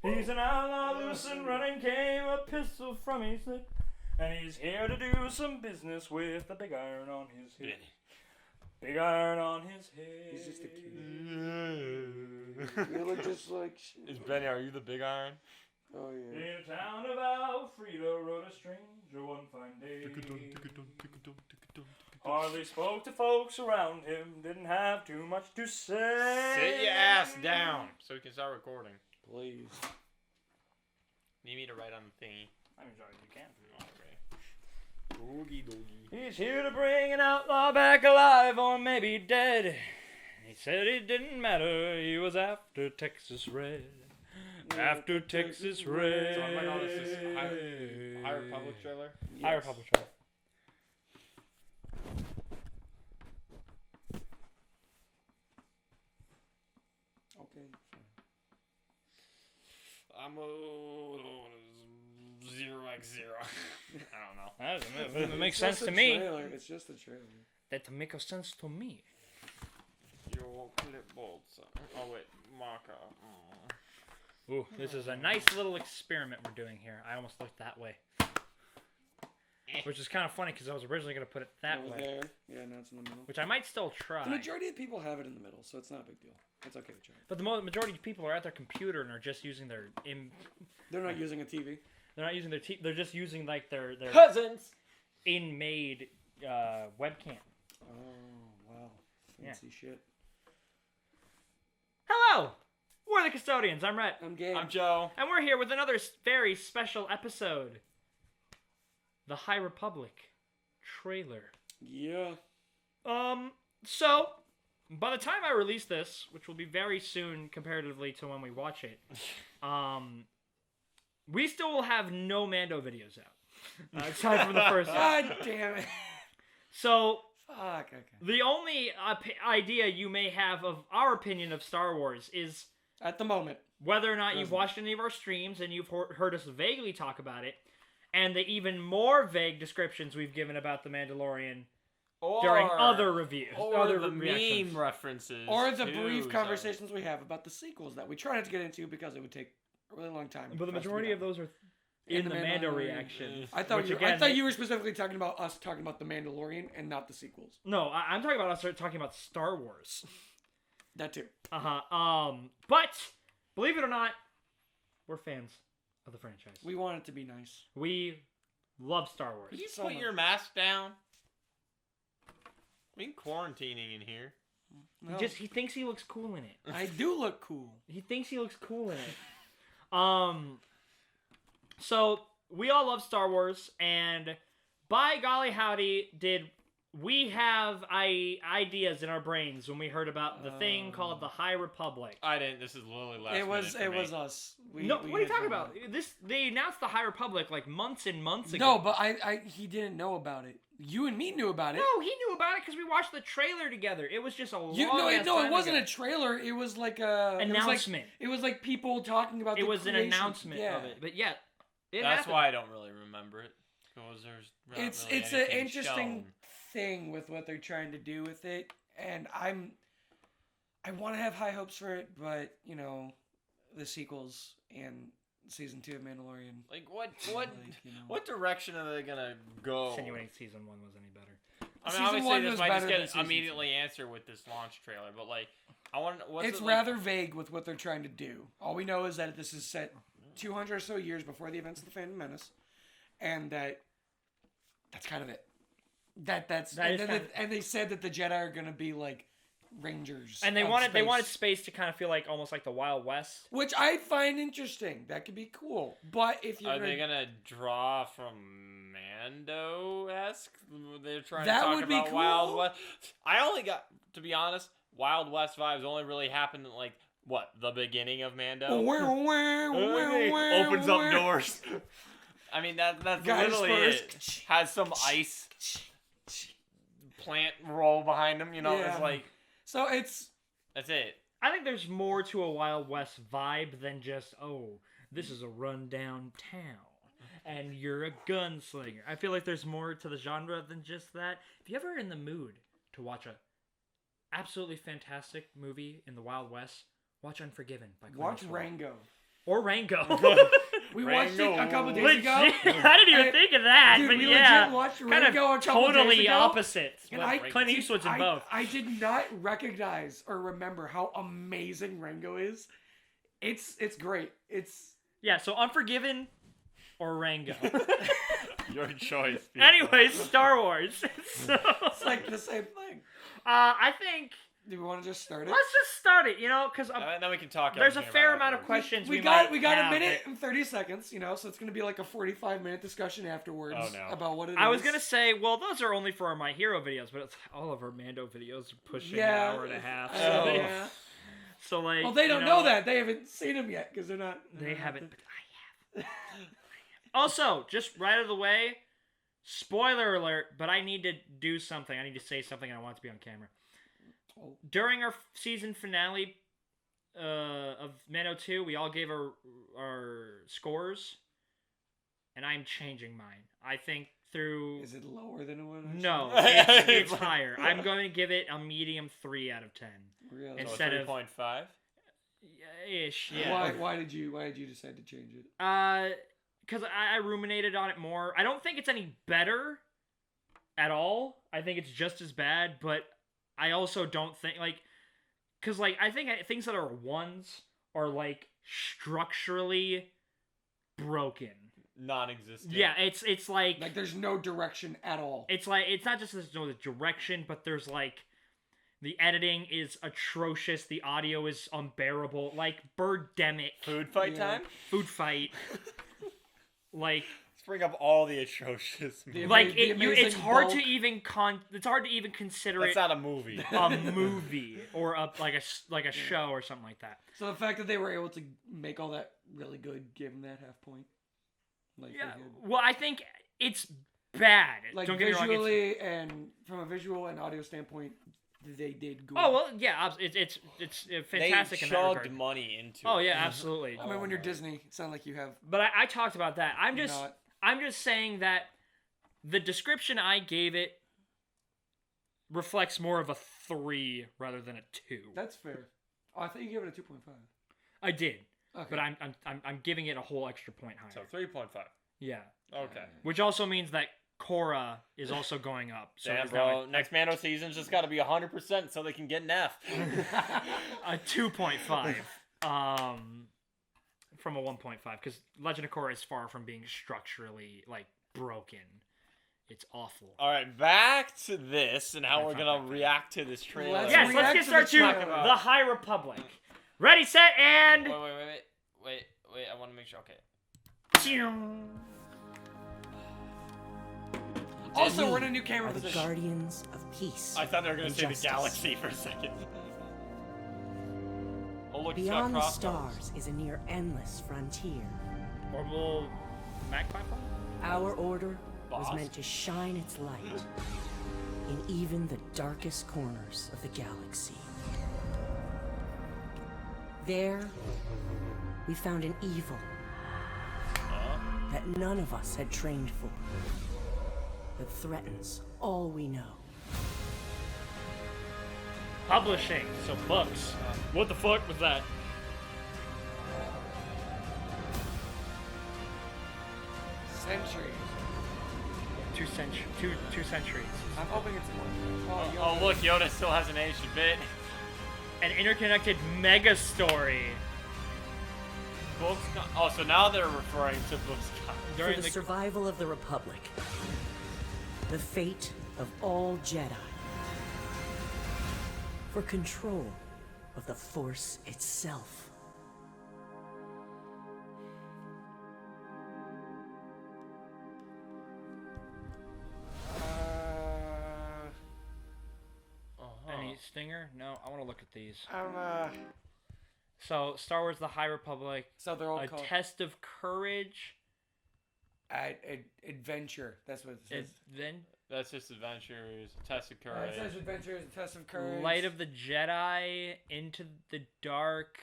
He's an outlaw loose and running, came a pistol from his lip. And he's here to do some business with a big iron on his head. Big iron on his head. He's just a kid. You look just like shit. Is Benny, are you the big iron? Oh, yeah. In a town of Alfredo rode a stranger one fine day. Hardly spoke to folks around him, didn't have too much to say. Sit your ass down so we can start recording. Please. Need me to write on the thingy? I'm sorry, you can't. Oogie doogie. He's here to bring an outlaw back alive or maybe dead. He said it didn't matter, he was after Texas Red. After Texas Red. So I'm like, oh, this is High Republic trailer? Yes. High Republic trailer. Okay. I'm a 0x0. I don't know. That makes sense to me. Trailer. It's just a trailer. That makes sense to me. Your clipboard. Oh wait, marker. Ooh, this is a nice little experiment we're doing here. I almost looked that way. Which is kind of funny because I was originally going to put it that way. There. Yeah, now it's in the middle. Which I might still try. The majority of people have it in the middle, so it's not a big deal. It's okay to try it. But the majority of people are at their computer and are just using their... They're not using a TV. They're not using their... They're just using like their cousins in-made webcam. Oh, wow. Fancy shit. Hello! We're the Custodians. I'm Rhett. I'm Gabe. I'm Joe. And we're here with another very special episode. The High Republic trailer. Yeah. So, by the time I release this, which will be very soon comparatively to when we watch it, we still will have no Mando videos out. Aside from the first one. God damn it. So, fuck, okay. The only idea you may have of our opinion of Star Wars is... At the moment. Whether or not you've watched any of our streams and you've heard us vaguely talk about it, and the even more vague descriptions we've given about The Mandalorian during other reviews. Or other the reactions. meme references. Or the brief conversations we have about the sequels that we try not to get into because it would take a really long time. But the majority of those are in the Mando reactions. I thought you were specifically talking about us talking about The Mandalorian and not the sequels. No, I'm talking about us talking about Star Wars. That too. But, believe it or not, we're fans of the franchise. We want it to be nice. We love Star Wars. Can you put your mask down? We've been quarantining in here. No. He thinks he looks cool in it. I do look cool. He thinks he looks cool in it. So, we all love Star Wars, and by golly howdy, did we have ideas in our brains when we heard about the thing called the High Republic. I didn't. This is literally last It was us. We, what are you talking about? They announced the High Republic like months and months ago. No, but he didn't know about it. You and me knew about it. No, he knew about it because we watched the trailer together. It was just a long it wasn't a trailer. It was like a announcement. It was like people talking about. It was an announcement of it, but yeah, that's happened. why I don't really remember it because there's it's an interesting thing with what they're trying to do with it, and I want to have high hopes for it, but you know, the sequels and season 2 of Mandalorian. Like what direction are they gonna go? Insinuating season 1 was any better. I mean, obviously this might just get immediately answered with this launch trailer, but like, I want. It's rather vague with what they're trying to do. All we know is that this is set 200 or so years before the events of the Phantom Menace, and that's kind of it. And they said that the Jedi are gonna be like rangers, and they wanted space to kind of feel like almost like the Wild West, which I find interesting. That could be cool, but if you're they gonna draw from Mando-esque? They're trying that to talk would about be cool. Wild West. I only got, to be honest, Wild West vibes only really happened in like the beginning of Mando. Opens up doors. I mean that's literally it. Has some ice plant roll behind him, you know. Yeah. It's like that's it. I think there's more to a Wild West vibe than just this is a rundown town and you're a gunslinger. I feel like there's more to the genre than just that. If you're ever in the mood to watch a absolutely fantastic movie in the Wild West, watch Unforgiven by Clint Eastwood. Rango. Or Rango. We watched it a couple days Legit. ago. I didn't even think of that, Dude, but we yeah. legit watched Kind Rango a of couple days totally ago. opposites. And But Clint Eastwood's in both. I did not recognize or remember how amazing Rango is. It's great. Yeah, so Unforgiven or Rango. Your choice. People. Anyways, Star Wars. So, It's like the same thing. I think Do we want to just start it? let's just start it, because And then we can talk. there's a everything fair about amount of afterwards. questions We might got a have minute that- and 30 seconds, so it's gonna be like a 45-minute discussion afterwards Oh, no. about what it is. I was gonna say, well, those are only for our My Hero videos, but it's, all of our Mando videos are pushing an hour and a half. So, yeah. so like, Well, they don't know that. They haven't seen them yet because they're not. They haven't, but I have. Also, just right out of the way, spoiler alert, but I need to do something. I need to say something, and I want it to be on camera. Oh. During our season finale of Mando 2, we all gave our scores, and I'm changing mine. I think through... Is it lower than a 1? No, it's higher. I'm going to give it a medium 3 out of 10. Really? And So instead of- 3.5. Ish, yeah. Why did you decide to change it? Because I ruminated on it more. I don't think it's any better at all. I think it's just as bad, but I also don't think, because, I think things that are ones are, structurally broken. Non-existent. Yeah, it's Like there's no direction at all. it's not just there's no direction, but there's, the editing is atrocious, the audio is unbearable, Birdemic. Food fight Yeah. time. Food fight. Let's bring up all the atrocious. The Movies. It's amazing hard to bulk. even it's hard to even consider That's it not a movie. a movie or a show or something like that. So the fact that they were able to make all that really good gave them that half point. Like Yeah. they did. Well, I think it's bad. Like Don't get me wrong. visually and from a visual and audio standpoint, they did good. Oh well, yeah. It's fantastic They in that chugged regard. money into Oh it. yeah, absolutely. I mean, when you're Disney, it's not like you have. But I talked about that. I'm Not- just saying that the description I gave it reflects more of a 3 rather than a 2. That's fair. Oh, I thought you gave it a 2.5. I did, Okay. but I'm giving it a whole extra point higher. So 3.5. Yeah, Okay. which also means that Korra is also going up. So Damn, it's now bro. Next Mando season's just got to be 100% so they can get an F. a 2.5 from a 1.5 because Legend of Korra is far from being structurally broken. It's awful. All right, back to this and how Fine, we're fine, going fine, to react to this trailer. Let's Yes, let's react get to started the to trailer. the High Republic. Ready, set, and... Wait. I want to make sure. Okay. Also, We we're in a new camera are the position. guardians of peace. I thought they were going and to say the justice. galaxy for a second. Oh, look, Beyond the it's got stars is a near endless frontier. Orbital Mac platform? Our order was Boss. meant to shine its light in even the darkest corners of the galaxy. There, we found an evil that none of us had trained for, that threatens all we know. Publishing, so books. What the fuck was that? Centuries. Two centuries. I'm hoping it's more. Oh, look, Yoda still hasn't aged a bit. An interconnected mega story. Books. Oh, so now they're referring to books. For During the the survival of the Republic, the fate of all Jedi, for control of the Force itself. Any stinger? No, I want to look at these. I'm So, Star Wars: The High Republic, So they're all a called test of courage. adventure. That's what it says. Then That's just adventures, test of It courage. says adventures, test of courage. Light of the Jedi, Into the Dark.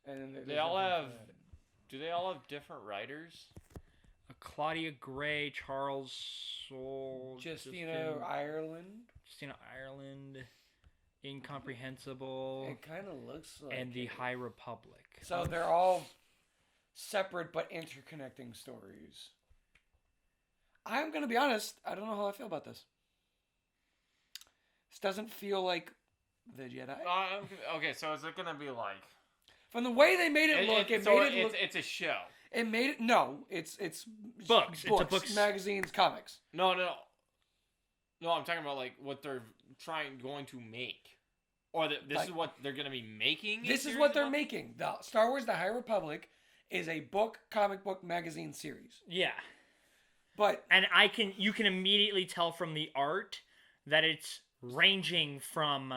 And then They there's all nothing have. for that. Do they all have different writers? Claudia Gray, Charles Soule, Justina Ireland. Justina Ireland. Incomprehensible, It kind of looks like and the it. High Republic. So they're all separate but interconnecting stories. I'm gonna be honest. I don't know how I feel about this. This doesn't feel like the Jedi. Okay, so is it gonna be like? From the way they made it look, It's a show. It made it. No, it's Books. It's a books. magazines, comics. No. I'm talking about like what they're going to make, or this is what they're gonna be making. This is what they're making. The Star Wars: The High Republic is a comic book magazine series. Yeah. But and you can immediately tell from the art that it's ranging from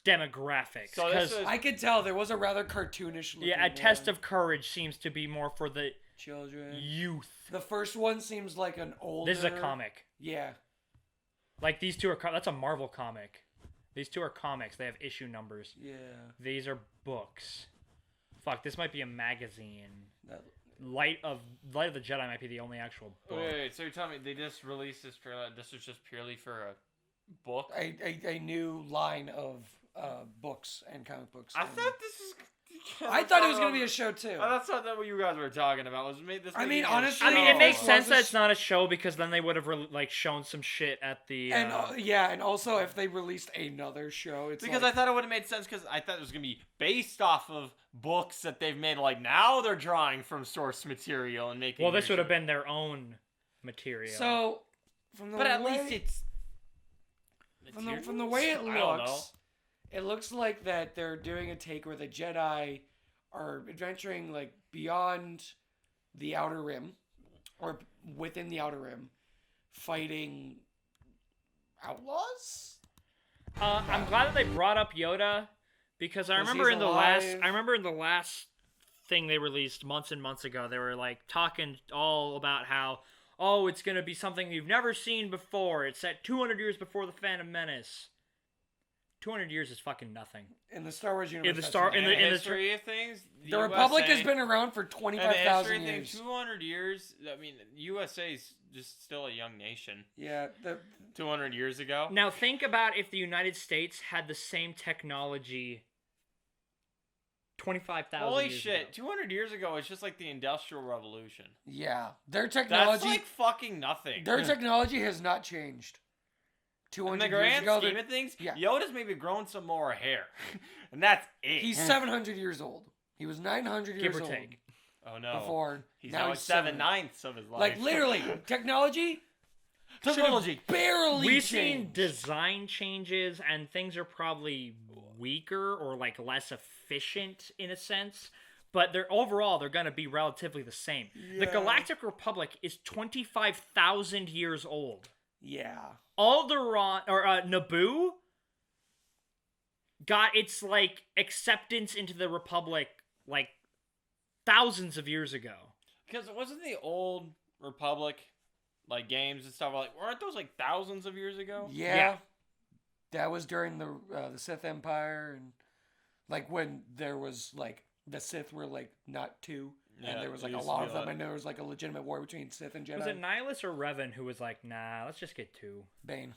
demographics. So I could tell there was a rather cartoonish looking a Test of Courage seems to be more for the children, youth. The first one seems like an older. This is a comic. Yeah. Like these two are that's a Marvel comic. These two are comics. They have issue numbers. Yeah. These are books. Fuck, this might be a magazine. That... Light of the Jedi might be the only actual book. Wait, so you're telling me they just released this trailer? This was just purely for a book? A new line of books and comic books. I thought this is. I thought it was gonna be a show too. That's not what you guys were talking about. Honestly, it makes sense that it's not a show because then they would have shown some shit at the. And also if they released another show, it's because I thought it would have made sense because I thought it was gonna be based off of books that they've made. Like now they're drawing from source material and making. Well, this would have been their own material. So, at least it's. From the way it looks. It looks like that they're doing a take where the Jedi are adventuring like beyond the Outer Rim, or within the Outer Rim, fighting outlaws. I'm glad that they brought up Yoda because I remember in the last thing they released months and months ago, they were like talking all about how it's gonna be something you've never seen before. It's set 200 years before the Phantom Menace. 200 years is fucking nothing. In the Star Wars universe. In the history of things, the Republic has been around for 25,000 years. 200 years. I mean, USA is just still a young nation. Yeah. 200 years ago. Now think about if the United States had the same technology 25,000 Holy years shit, ago. 200 years ago, it's just like the Industrial Revolution. Yeah. Their technology... That's like fucking nothing. Their technology has not changed. 200 in the years grand ago, scheme of things, yeah. Yoda's maybe grown some more hair. And that's it. He's 700 years old. He was 900 years old. Give or take. Oh no. Before. He's now 7/9 of his life. Like literally, technology barely We've changed. seen design changes and things are probably weaker or like less efficient in a sense, but they're going to be relatively the same. Yeah. The Galactic Republic is 25,000 years old. Yeah. Alderaan or Naboo got its like acceptance into the Republic like thousands of years ago. Because wasn't the old Republic like games and stuff weren't those like thousands of years ago? Yeah. That was during the Sith Empire and like when there was like the Sith were like not two. Yeah, and there was like a lot of them, and there was like a legitimate war between Sith and Jedi. Was it Nihilus or Revan who was like, nah, let's just get two? Bane.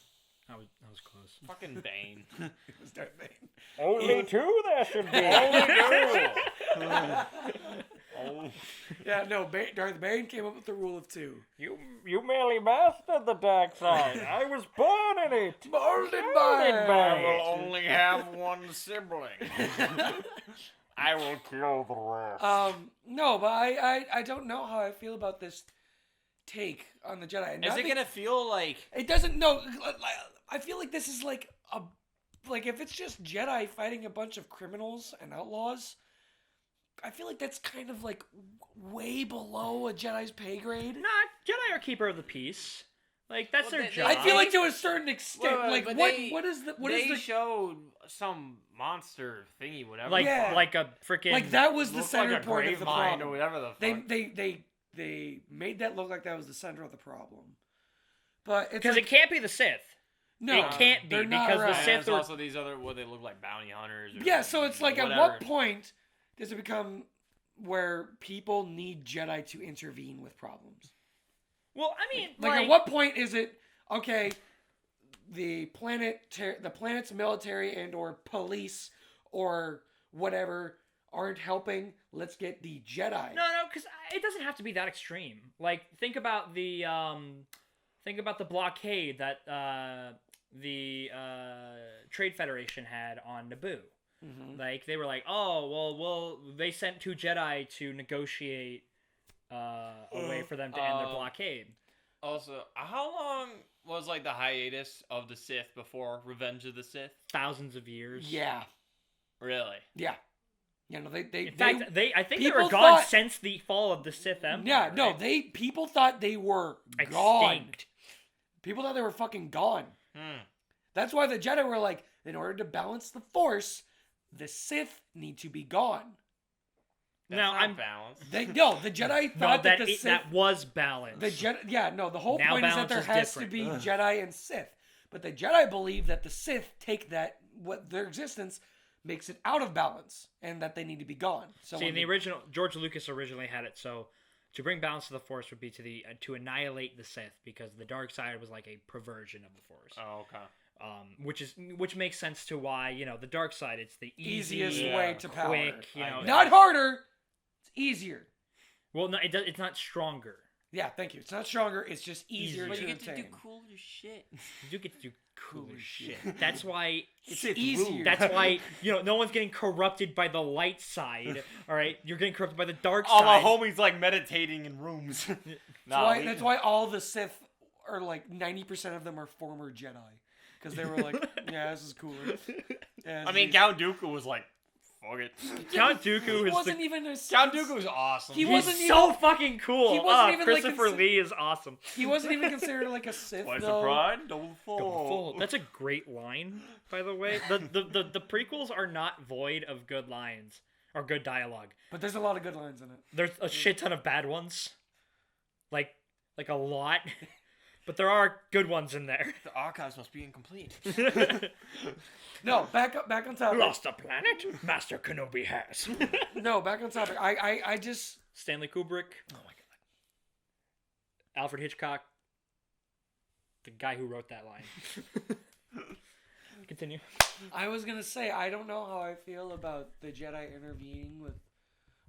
That was close. Fucking Bane. It was Darth Bane. Only two there should be. Only two. Yeah, no, Darth Bane came up with the rule of two. You merely mastered the dark side. I was born in it. Molded by I will only have one sibling. I will kill the rest. No, but I don't know how I feel about this take on the Jedi. Is it gonna feel like it doesn't? No, I feel like this is like if it's just Jedi fighting a bunch of criminals and outlaws. I feel like that's kind of like way below a Jedi's pay grade. Nah, Jedi are keeper of the peace. Like that's their job. I feel like to a certain extent, they showed some monster thingy, whatever. Like a freaking like that was the center like point of the problem, or whatever the fuck. They made that look like that was the center of the problem, but because it can't be the Sith. No, it can't be because the Sith are also these other they look like bounty hunters. Yeah, so it's like at what point does it become where people need Jedi to intervene with problems? Well, I mean, like at what point is it okay? the planet's military and or police or whatever aren't helping. Let's get the Jedi. No, because it doesn't have to be that extreme. Like, think about the blockade that the Trade Federation had on Naboo. Mm-hmm. Like, they were like, oh, well, they sent 2 Jedi to negotiate a way for them to end their blockade. Also, how long was, like, the hiatus of the Sith before Revenge of the Sith? Thousands of years. Yeah. Really? Yeah. You know, they In fact, I think they people were gone thought- since the fall of the Sith Empire. Yeah, no, right? people thought they were gone. Extinct. People thought they were fucking gone. Hmm. That's why the Jedi were like, in order to balance the Force, the Sith need to be gone. That's Now, not I'm balanced. The Jedi No, thought that the Sith... that was balanced. The whole Now point is that balance there is has different. to be Ugh. Jedi and Sith. But the Jedi believe that the Sith take their existence makes it out of balance, and that they need to be gone. So See, when in the original, George Lucas originally had it so to bring balance to the Force would be to annihilate the Sith, because the dark side was like a perversion of the Force. Oh, okay. Which makes sense to why, the dark side, it's the easiest easy, way to power. quick, Not harder, it's easier. Well, no, it's not stronger. Yeah, thank you. It's not stronger, it's just easier But to you get to attain. do cooler shit. You do get to do cooler shit. That's why It's easier. That's why no one's getting corrupted by the light side. All right, you're getting corrupted by the dark All side. my homies like meditating in rooms. That's why all the Sith are like 90% of them are former Jedi, because they were like, yeah, this is cooler. Yeah, I mean, Count Dooku was like, fuck it. Count Dooku he wasn't even a Count Dooku was awesome. He He's wasn't so fucking cool. he wasn't even, like, Christopher Lee is awesome. He wasn't even considered like a Sith. Twice the though. pride, double the Go fall. full. That's a great line, by the way. The prequels are not void of good lines or good dialogue. But there's a lot of good lines in it. There's a shit ton of bad ones, like a lot, but there are good ones in there. The archives must be incomplete. No, back on topic. Lost a planet, Master Kenobi has. No, back on topic. I just Stanley Kubrick. Oh my god. Alfred Hitchcock. The guy who wrote that line. Continue. I was gonna say I don't know how I feel about the Jedi intervening with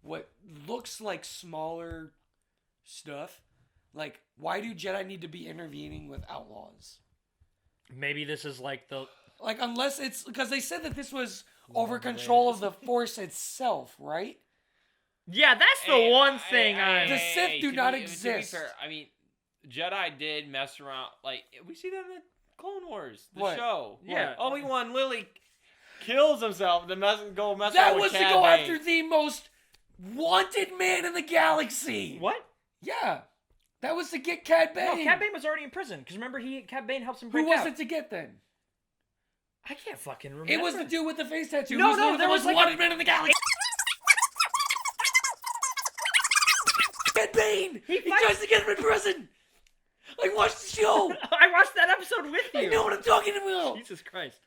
what looks like smaller stuff. Like, why do Jedi need to be intervening with outlaws? Maybe this is like the. Like, unless it's because they said that this was over control of the Force itself, right? Yeah, that's the one thing The Sith do not To be exist. fair, I mean, Jedi did mess around. Like, we see that in the Clone Wars, the What? show. Yeah. Obi-Wan literally kills himself to mess That around was with to Cad go Bane. after the most wanted man in the galaxy. What? Yeah, that was to get Cad Bane. No, Cad Bane was already in prison. Because remember, Cad Bane helps him break Who was out. it to get then? I can't fucking remember. It was the dude with the face tattoo. No, Who's no, the there was most like wanted man in the galaxy. Cad Bane. He fights- tries to get him in prison. Like, watch the show. I watched that episode with you. I know what I'm talking about. Jesus Christ.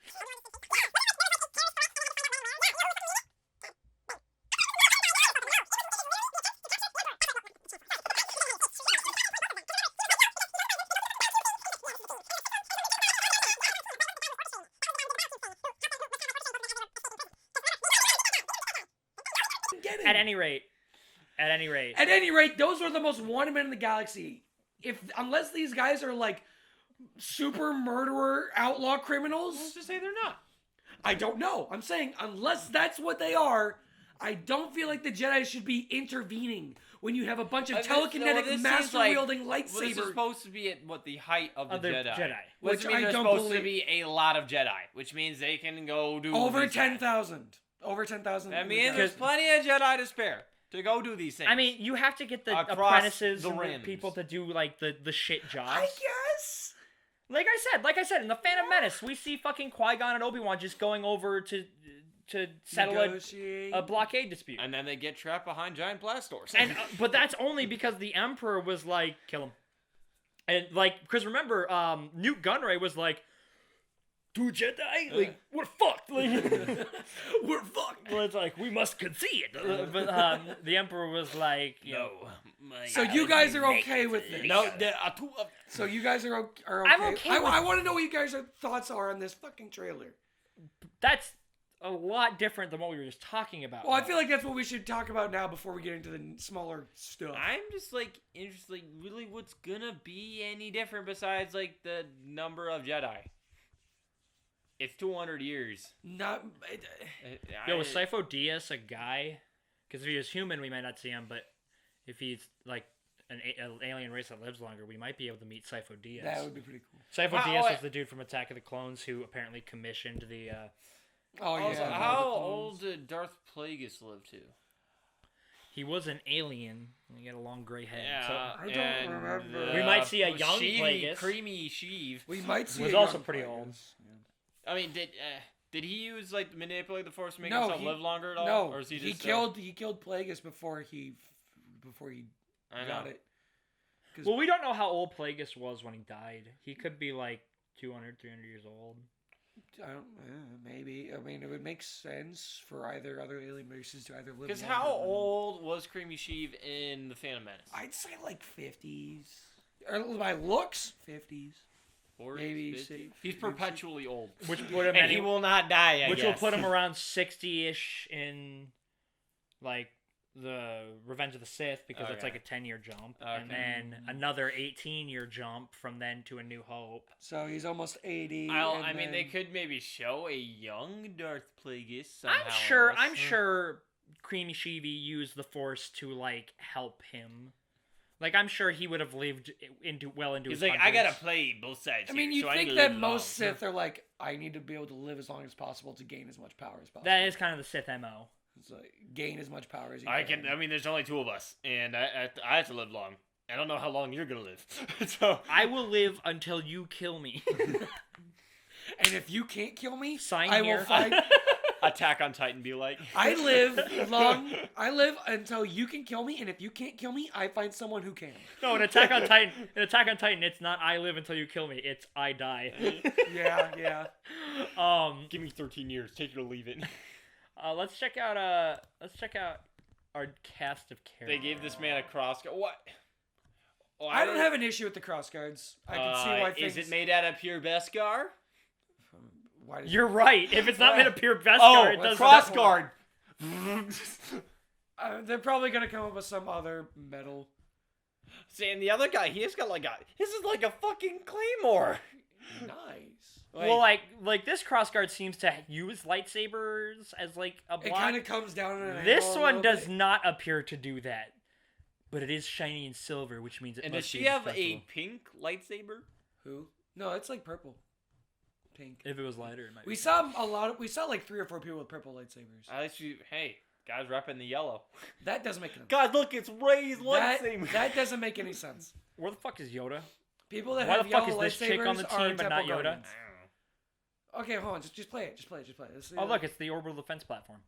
Get him. At any rate. At any rate, those were the most wanted men in the galaxy. Unless these guys are like super murderer, outlaw criminals. Let's just say they're not. I don't know. I'm saying unless that's what they are, I don't feel like the Jedi should be intervening when you have a bunch of telekinetic, master-wielding Well, this is lightsabers. supposed to be at the height of the Jedi. Which Which means I there's don't supposed to believe. be a lot of Jedi, which means they can go do Over these things. 10,000. Over 10,000. That means there's plenty of Jedi to spare to go do these things. I mean, you have to get the Across apprentices the and the rims. people to do like the shit jobs. I guess. Like I said, in the Phantom Menace, we see fucking Qui-Gon and Obi-Wan just going over to settle a blockade dispute. and then they get trapped behind giant blast doors. And but that's only because the Emperor was like, kill him. And like, because remember, Newt Gunray was like, 2 Jedi? Like, we're fucked. Like, We're fucked. well, it's like, we must concede. But the Emperor was like, No. So you guys are okay with this? No, there are 2 of So you guys are okay? I'm okay with- I want to know what you guys' thoughts are on this fucking trailer. that's a lot different than what we were just talking about. Well, I feel like that's what we should talk about now before we get into the smaller stuff. I'm just like interested, like, really what's gonna be any different besides like the number of Jedi? It's 200 years. Not. Yo, was Sifo Dyas a guy? Because if he was human, we might not see him, but if he's like an alien race that lives longer, we might be able to meet Sifo Dyas. That would be pretty cool. Sifo How- Dyas was the dude from Attack of the Clones who apparently commissioned the. Oh yeah. Also, how old did Darth Plagueis live to? He was an alien. He had a long gray head. Yeah, So I don't remember. We might see a young Sheevy, Plagueis. creamy Sheev. We might see. was a also young pretty Plagueis. old. Yeah. I mean, did he use like manipulate the Force to make No, himself he- live longer at all? No, or is he he just killed Plagueis before he I got know. it. Well, we don't know how old Plagueis was when he died. He could be like 200, 300 years old. I don't, maybe. I mean, it would make sense for either other alien races to either live. Because longer how than- old was Creamy Sheev in the Phantom Menace? I'd say like 50s. Or by looks, 50s. 40s, maybe 50s? say- He's perpetually old. Which would have And he will not die, I which guess. will put him around 60-ish in like the Revenge of the Sith, because it's Okay. like a 10-year jump, and Okay. then another 18-year jump from then to A New Hope. So he's almost 80. I and mean, they then- could maybe show a young Darth Plagueis somehow. I'm sure Creamy Sheevy used the Force to like help him. Like, I'm sure he would have lived into He's his like, I gotta hundreds. play both sides. I mean, here, you so I think need to that live most long. Sith are like, I need to be able to live as long as possible to gain as much power as possible. That is kind of the Sith MO. It's like, gain as much power as you I can. mean, there's only 2 of us, and I have to live long. I don't know how long you're gonna live, so I will live until you kill me. And if you can't kill me, Sign I here. will fight. Attack on Titan be like. I live long. I live until you can kill me, and if you can't kill me, I find someone who can. No, in Attack on Titan, it's not I live until you kill me. It's I die. Yeah. Give me 13 years. Take it or leave it. Let's check out our cast of characters. They gave this man a cross. What? Oh, I don't have an issue with the crossguards. I can see why things. Is it made out of pure Beskar? Why does You're right. If it's not made of pure Beskar, Oh, it does cross not. guard. They're probably gonna come up with some other metal. See, and the other guy, he's got like a. This is like a fucking claymore. Nice. Well, like this crossguard seems to use lightsabers as like a block. It kind of comes down on an This angle a one little does bit. not appear to do that, but it is shiny and silver, which means it And does must she be have a indestructible. pink lightsaber? Who? No, it's like purple, pink. If it was lighter, it might. We be. saw we saw like 3 or 4 people with purple lightsabers. At least you. Hey, guys, repping the yellow. That doesn't make any God, look, it's Rey's lightsaber. that doesn't make any sense. Where the fuck is Yoda? People that Why have the fuck yellow is this chick on the lightsabers are team but not Temple Yoda? Guardians. Okay, hold on. Just play it. Just play it. Let's see Oh look, it's the orbital defense platform.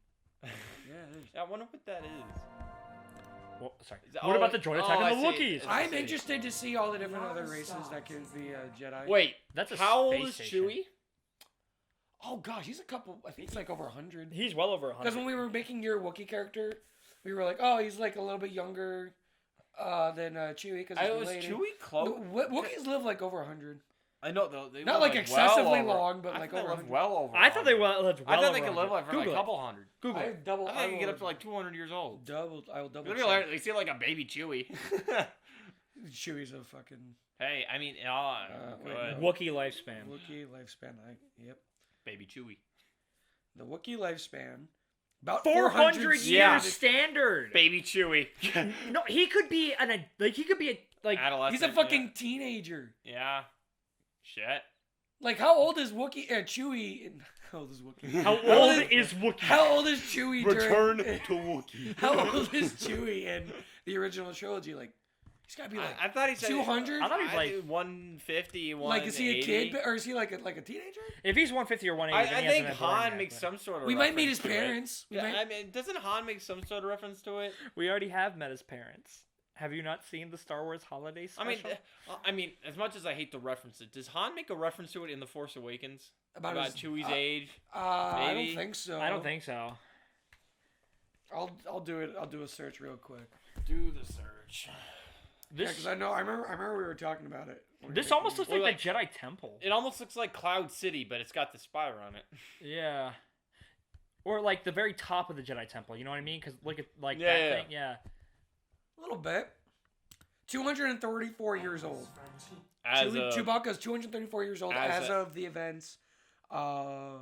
Yeah, it is. I wonder what that is. Well, sorry. Oh, What about the droid attack oh, on I the see. Wookiees? It's- I'm interested to see all the different other races that could be Jedi. Wait, That's a how old space is station. Chewie? Oh gosh, he's a couple. I think he's like over 100. He's well over 100. Because when we were making your Wookiee character, we were like, oh, he's like a little bit younger than Chewie. Because I was Chewie close. Wookiees live like over 100. I know though. They Not live, like well excessively over- long, but I like thought over they lived 100. well over. I thought they 100. lived I well thought over they could 100. live like for Google like a it. couple hundred. Google I it. double. I think you can get up to like 200 years old. I will double. Look at check. they see like a baby Chewie. Chewie's a fucking Hey, I mean, wait, good. no. Wookiee lifespan. Wookiee lifespan. Yep. Baby Chewie. The Wookiee lifespan. About 400 years Yeah. standard. Baby Chewie. No, he could be he could be Adolescent. He's a fucking teenager. Yeah. Shit. Like, how old is Wookiee? Chewie. How old is Wookiee? How old is Wookiee? How old is Chewie? Return during, to Wookiee. How old is Chewie in the original trilogy? Like, he's got to be like. I thought he said 200? I thought he was like 150. Like, is he a kid, or is he like a teenager? if he's 150 or 180, then I he think hasn't been born Han yet, makes but- some sort of. We might meet his reference to it. parents. We Yeah, might- I mean, doesn't Han make some sort of reference to it? We already have met his parents. Have you not seen the Star Wars Holiday Special? I mean, as much as I hate to reference it, does Han make a reference to it in The Force Awakens About his- Chewie's age? I Maybe? don't think so. I don't think so. I'll do it. I'll do a search real quick. Do the search. Yeah, because I remember we were talking about it. This almost looks Or like the Jedi Temple. It almost looks like Cloud City, but it's got the spire on it. Yeah. Or like the very top of the Jedi Temple. You know what I mean? Because look at that thing. Yeah. A little bit. 234 years old. As Chewbacca's 234 years old as of the events of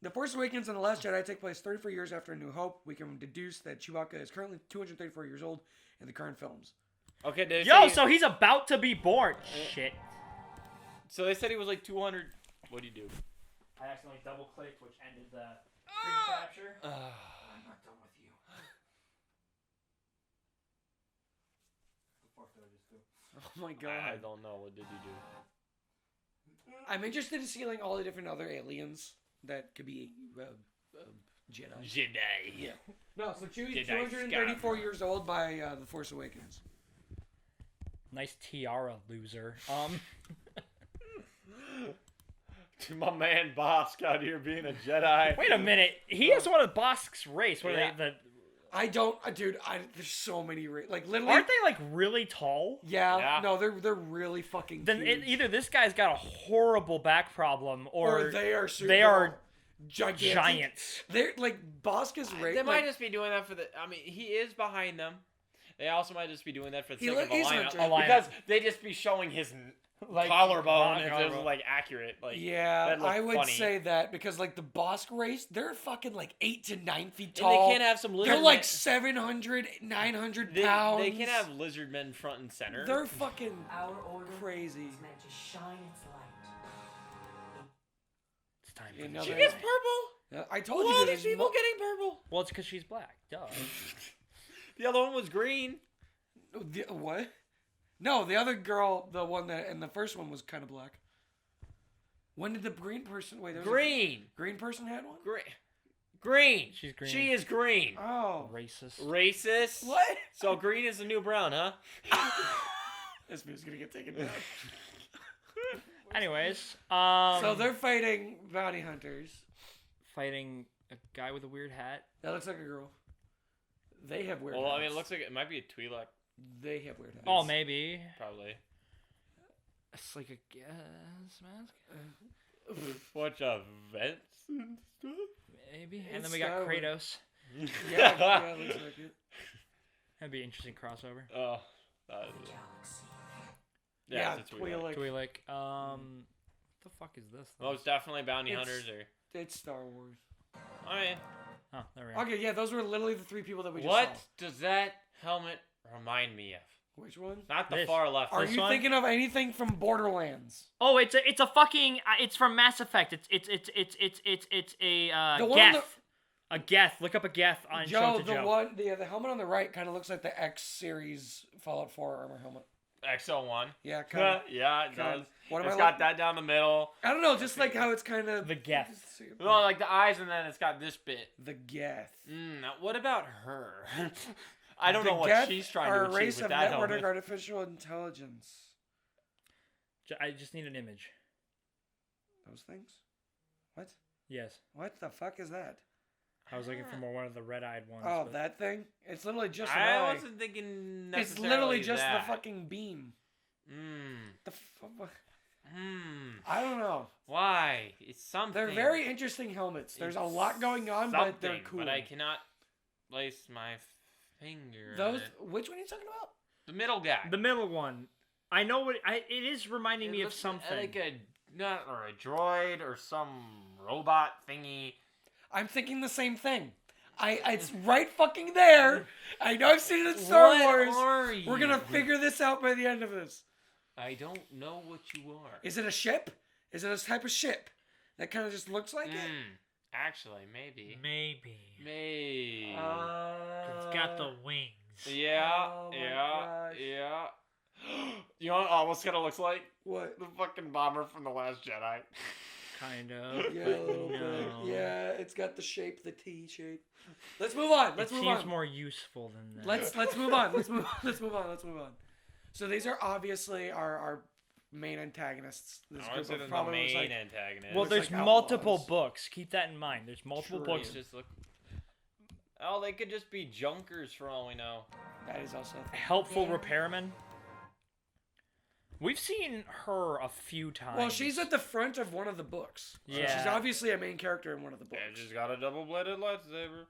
The Force Awakens and The Last Jedi take place 34 years after A New Hope. We can deduce that Chewbacca is currently 234 years old in the current films. Okay, So he's about to be born. Shit. So they said he was like 200. What do you do? I accidentally double clicked, which ended the screen capture. I'm not done with you. Oh my god. I don't know. What did you do? I'm interested in seeing all the different other aliens that could be Jedi. Jedi. Yeah. No, so Chewie's Jedi 234 years old by The Force Awakens. Nice tiara, loser. My man Bosk out here being a Jedi. Wait a minute. He is one of Bosk's race. What Yeah. are they? I don't, dude. There's so many, like literally. Aren't they like really tall? Yeah. No, they're really fucking. Then huge. either this guy's got a horrible back problem, or they are super. they are gigantic. giants. They're like Boska's race. They might just be doing that for the. I mean, he is behind them. They also might just be doing that for the He sake of he's a lineup. hunter. Because they just be showing his collarbone if it was collarbone. like accurate. Like Yeah, that looked I would funny. say that because like the Bosk race, they're fucking like 8 to 9 feet And tall. they can't have some lizard. They're like men. 700, 900 They pounds. can't have lizard men front and center. They're fucking Our order crazy. is meant to shine its light. It's time You for know the She that- gets purple. Yeah, I told Who you are there's these people getting purple? Well, it's because she's black. Duh. The other one was green. What? No, the other girl, the one that in the first one was kind of black. When did the green person? Wait, there was Green. a green person had one. Green. She's green. She is green. Oh, Racist. Racist. what? So green is the new brown, huh? This movie's gonna get taken down. Anyways, So they're fighting bounty hunters. fighting a guy with a weird hat. That looks like a girl. They have weird. Well, I mean, hats. it looks like it might be a Twi'lek, They have weird hats. Oh, maybe. probably. It's like a gas mask. Bunch of vents and stuff. Maybe. And It's then we got Star Wars. Kratos. Yeah, looks like it. That'd be an interesting crossover. Oh, that is Galaxy. yeah, it's a Twi'lek. Twi'lek. Twi'lek. What the fuck is this? Oh, it's definitely bounty It's- hunters or. It's Star Wars. I mean, Oh, there we go. Okay, yeah, those were literally the three people that we just what saw. does that helmet remind me of? Which one? Not the This. far left. Are This you one? thinking of anything from Borderlands? Oh, it's a fucking. It's from Mass Effect. It's a The one on Geth. A Geth. Look up a Geth on Joe, Show to the Joe. one, the helmet on the right kind of looks like the X series Fallout 4 armor helmet. XL1. Yeah, kind of. Yeah, it Kinda. does. What am It's I got look- that down the middle. I don't know, just like how it's kind of The Geth. Well, like the eyes, and then it's got this bit. The Geth. Now, what about her? I don't The know what Geth she's trying are to a achieve race with of that network helmet. artificial intelligence. I just need an image. Those things? What? Yes. What the fuck is that? I was looking for more one of the red-eyed ones. Oh, but- that thing? It's literally just an I eye. wasn't thinking It's necessarily literally just that. the fucking beam. Mm. The Hmm. I don't know. Why? It's something. They're very interesting helmets. There's a lot going on, but they're Something, cool. But I cannot place my finger on Those. it. Which one are you talking about? The middle guy. The middle one. I know what it is reminding me of looks something. like a droid or some robot thingy. I'm thinking the same thing. It's right fucking there. I know I've seen it in Star What Wars. are you? We're gonna figure this out by the end of this. I don't know what you are. Is it a ship? Is it a type of ship that kind of just looks like it? Actually, maybe. Maybe. Maybe. It's got the wings. Yeah, Oh my yeah, gosh. yeah. You know what it almost kind of looks like? What? The fucking bomber from The Last Jedi. kind of. Yeah, a but little no. bit. Yeah, it's got the shape, the T shape. Let's move on. It seems more useful than that. Let's move on. Let's move on. So these are obviously our main antagonists. This I want to group say of the probably main looks like- antagonist. Well, looks there's like multiple outlaws. books. Keep that in mind. There's multiple True. books. Just look. Oh, they could just be junkers for all we know. That is also a thing. Helpful repairman. We've seen her a few times. Well, she's at the front of one of the books. So Yeah. she's obviously a main character in one of the books. Yeah, she's got a double-bladed lightsaber.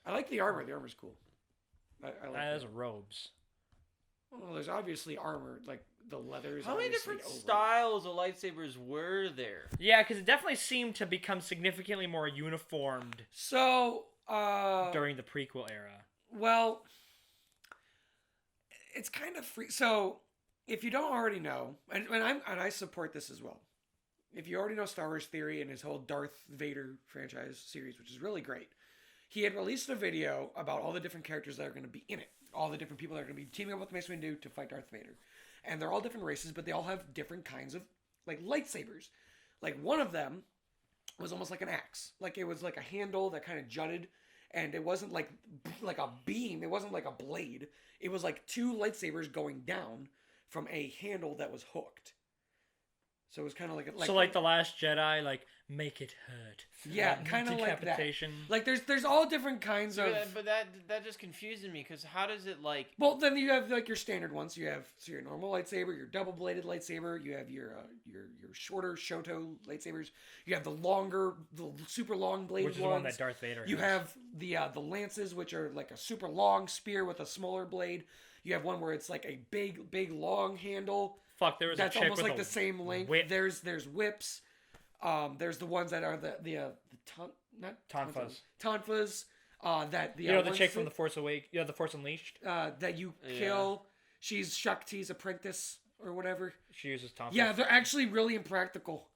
I like the armor. The armor's cool. I like Those it. are robes. Well, there's obviously armor, like the leather is How many obviously different over. styles of lightsabers were there? Yeah, because it definitely seemed to become significantly more uniformed So, during the prequel era. well, it's kind of free. So, if you don't already know, and I support this as well. If you already know Star Wars theory and his whole Darth Vader franchise series, which is really great, he had released a video about all the different characters that are going to be in it, all the different people that are going to be teaming up with Mace Windu to fight Darth Vader, and they're all different races, but they all have different kinds of like lightsabers. Like one of them was almost like an axe, like it was like a handle that kind of jutted. And it wasn't like a beam. It wasn't like a blade. It was like two lightsabers going down from a handle that was hooked. So it was kind of like So like The Last Jedi, like make it hurt. Yeah, kind of like that. Decapitation. Like there's all different kinds of. But that just confused me because how does it like? Well, then you have like your standard ones. You have your normal lightsaber, your double bladed lightsaber. You have your shorter Shoto lightsabers. You have the super long bladed Which is the ones. one that Darth Vader You has. have the lances, which are like a super long spear with a smaller blade. You have one where it's like a big long handle. Fuck, there was That's a chick almost with like a the same length. whip. There's whips. There's the ones that are Tonfas. Tonfas. That the You know the ones chick from The Force Awakens. You know, The Force Unleashed. that you kill. She's Shakti's apprentice or whatever. She uses Tonfas. Yeah, they're actually really impractical.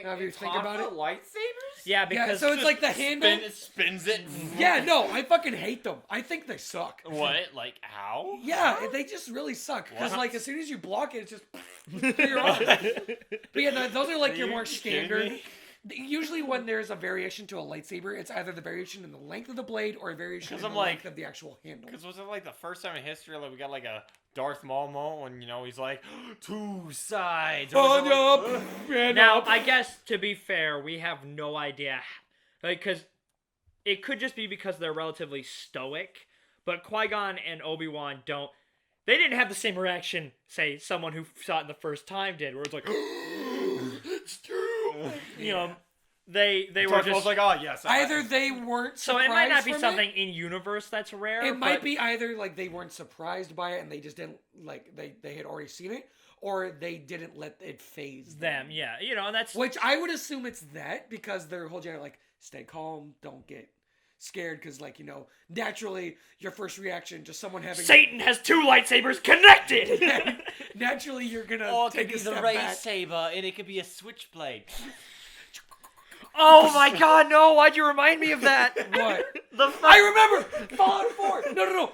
Now, if you think about it. Lightsabers? Yeah, Yeah, because so it's like the handle. Spins it. Yeah, no, I fucking hate them. I think they suck. What? Like how? Yeah, they just really suck. Because What? like as soon as you block it, it's just you're on. But yeah, those are like your you more kidding standard. me? Usually when there's a variation to a lightsaber, it's either the variation in the length of the blade or a variation in 'Cause the I'm like- length of the actual handle. Because was it like the first time in history like we got like a Darth Maul moment when he's like two sides? Or was it like- now I guess to be fair, we have no idea, like, because it could just be because they're relatively stoic, but Qui-Gon and Obi-Wan don't. They didn't have the same reaction, say, someone who saw it the first time did, where it's like, it's true. You know, they were Darth just Maul's like, oh yes. Either they weren't so surprised it might not be from something in universe that's rare. It might but be either like they weren't surprised by it and they just didn't like they had already seen it, or they didn't let it phase them. Yeah, and that's Which I would assume it's that because their whole general like stay calm, don't get scared, because like naturally your first reaction to someone having Satan has two lightsabers connected. naturally you're gonna Oh, it take could a be the step ray back. saber, and it could be a switchblade. Oh my God, no! Why'd you remind me of that? What? I remember Fallout 4. No.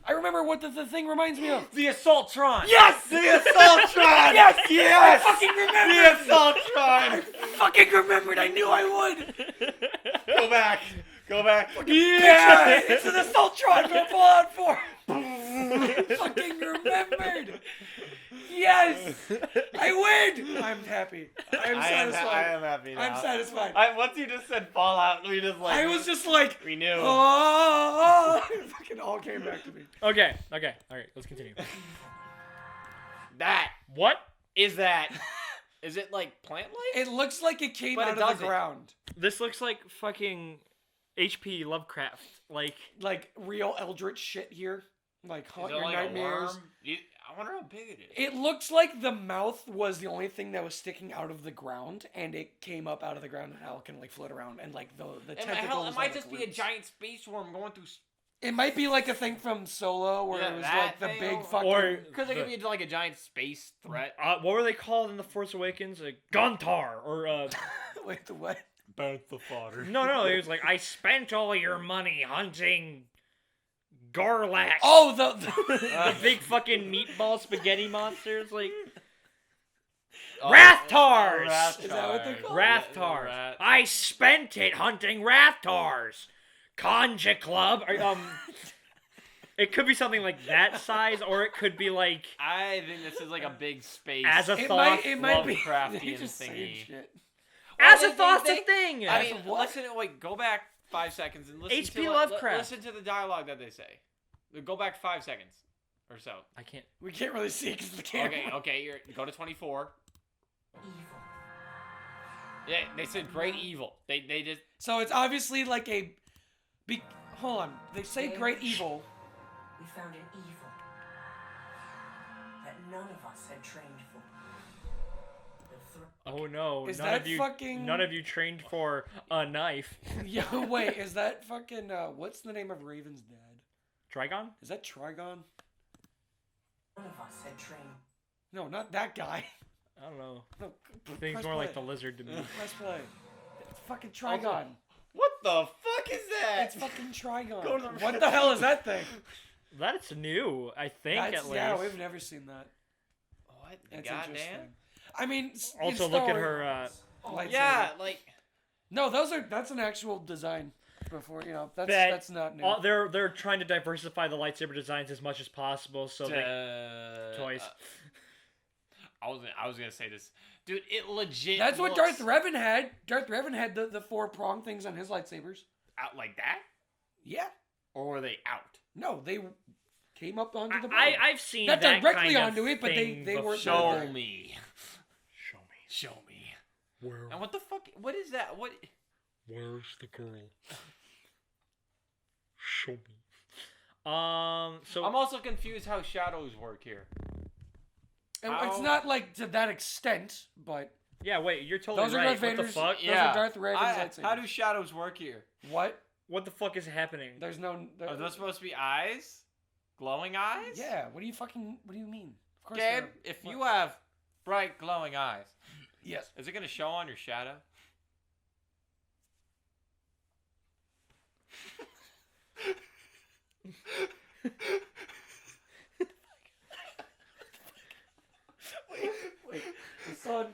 I remember what the thing reminds me of. The Assaultron. Yes! The Assaultron. Yes! I fucking remembered. The Assaultron. Fucking remembered. I knew I would. Go back. Yeah, it's an Assaultron from Fallout 4. Fucking remembered. Yes, I win. I'm happy. I'm satisfied. I am happy now. I'm satisfied. Once you just said Fallout, we just like. I was just like, We knew. oh, it fucking all came back to me. Okay. All right, let's continue. That What? is that. Is it like plant life? It looks like it came But out it of the doesn't. ground, This looks like fucking H.P. Lovecraft. like real eldritch shit here, like haunt Is it your like nightmares. a worm? I wonder how big it is. It looks like the mouth was the only thing that was sticking out of the ground, and it came up out of the ground and now it can like float around, and like the tentacles. Hell, it are, might like, just be a roots. giant space worm going through. It might be like a thing from Solo where Yeah, it was that like the thing, big or- fucking. Because it could be like a giant space threat. What were they called in The Force Awakens? Guntar or Wait, the what? Both the fodder. no. It was like I spent all your money hunting Garlax. Oh, the the big fucking meatball spaghetti monsters. Like Rathars! Is that what they're called? Rathars. Rat. I spent it hunting Rathars. Conja Club. It could be something like that size, or it could be like I think this is like a big space. Azathoth. It might be Lovecraftian just saying thingy. shit. Azathoth's a thing. I mean, what? listen. Wait, go back 5 seconds and listen H.P. to Lovecraft. listen to the dialogue that they say. Go back 5 seconds or so. I can't. We can't really see because the camera. Okay. Go to 24. Evil. Yeah, they said great evil. They just So it's obviously like a. Hold on. They say great evil. We found an evil that none of us had trained for. Oh no! Is none that of you, fucking- None of you trained for a knife. Yo, wait. Is that fucking? What's the name of Raven's dad? Trigon? Is that Trigon? None of us had trained. No, not that guy. I don't know. No, Seems press more like the play. lizard to me. Press play. It's fucking Trigon. what the fuck is that? It's fucking Trigon. Go to the- What the hell is that thing? That's new, I think. That's, at least. yeah, we've never seen that. What? That's Goddamn. interesting. I mean, Also, look at her. lightsaber. Yeah, like No, that's an actual design. Before Bet that's not new. They're trying to diversify the lightsaber designs as much as possible, so they toys. I was gonna say this, dude. It legit. That's what looks Darth Revan had. Darth Revan had the 4 prong things on his lightsabers. out like that, Yeah. or were they out? No, they came up onto the board. I've seen Not that directly kind onto of it, but they thing were- before. Show me. Show me. Show me. Where? And what the fuck? What is that? What? Where's the girl? Show me. So I'm also confused how shadows work here. And How- it's not like to that extent, but yeah, wait, you're totally those are right. Darth What the Vader's. fuck? Those are Darth Revan's lightsabers. How do shadows work here? What? What the fuck is happening? There's no. Are those supposed to be eyes? Glowing eyes? Yeah. What do you mean? Of course. Gabe, they're- if what? you have bright glowing eyes, Yes. is it gonna show on your shadow? Wait. The sun.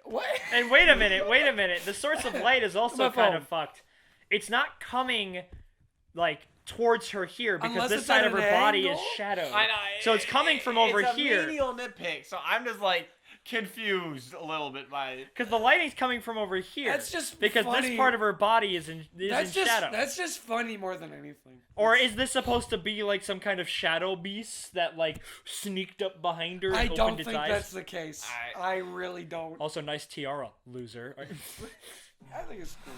What? And wait a minute. The source of light is also My kind phone. of fucked. It's not coming like towards her here because Unless this it's side at of her an body is angle? shadowed. I know. So it's coming from over it's here. a menial nitpick, so I'm just like confused a little bit by it. Because the lighting's coming from over here. That's just because funny. this part of her body is in shadow. That's just funny more than anything. Or is this supposed to be like some kind of shadow beast that like sneaked up behind her and I opened don't its think eyes? that's the case. I really don't. Also, nice tiara, loser. I think it's cool.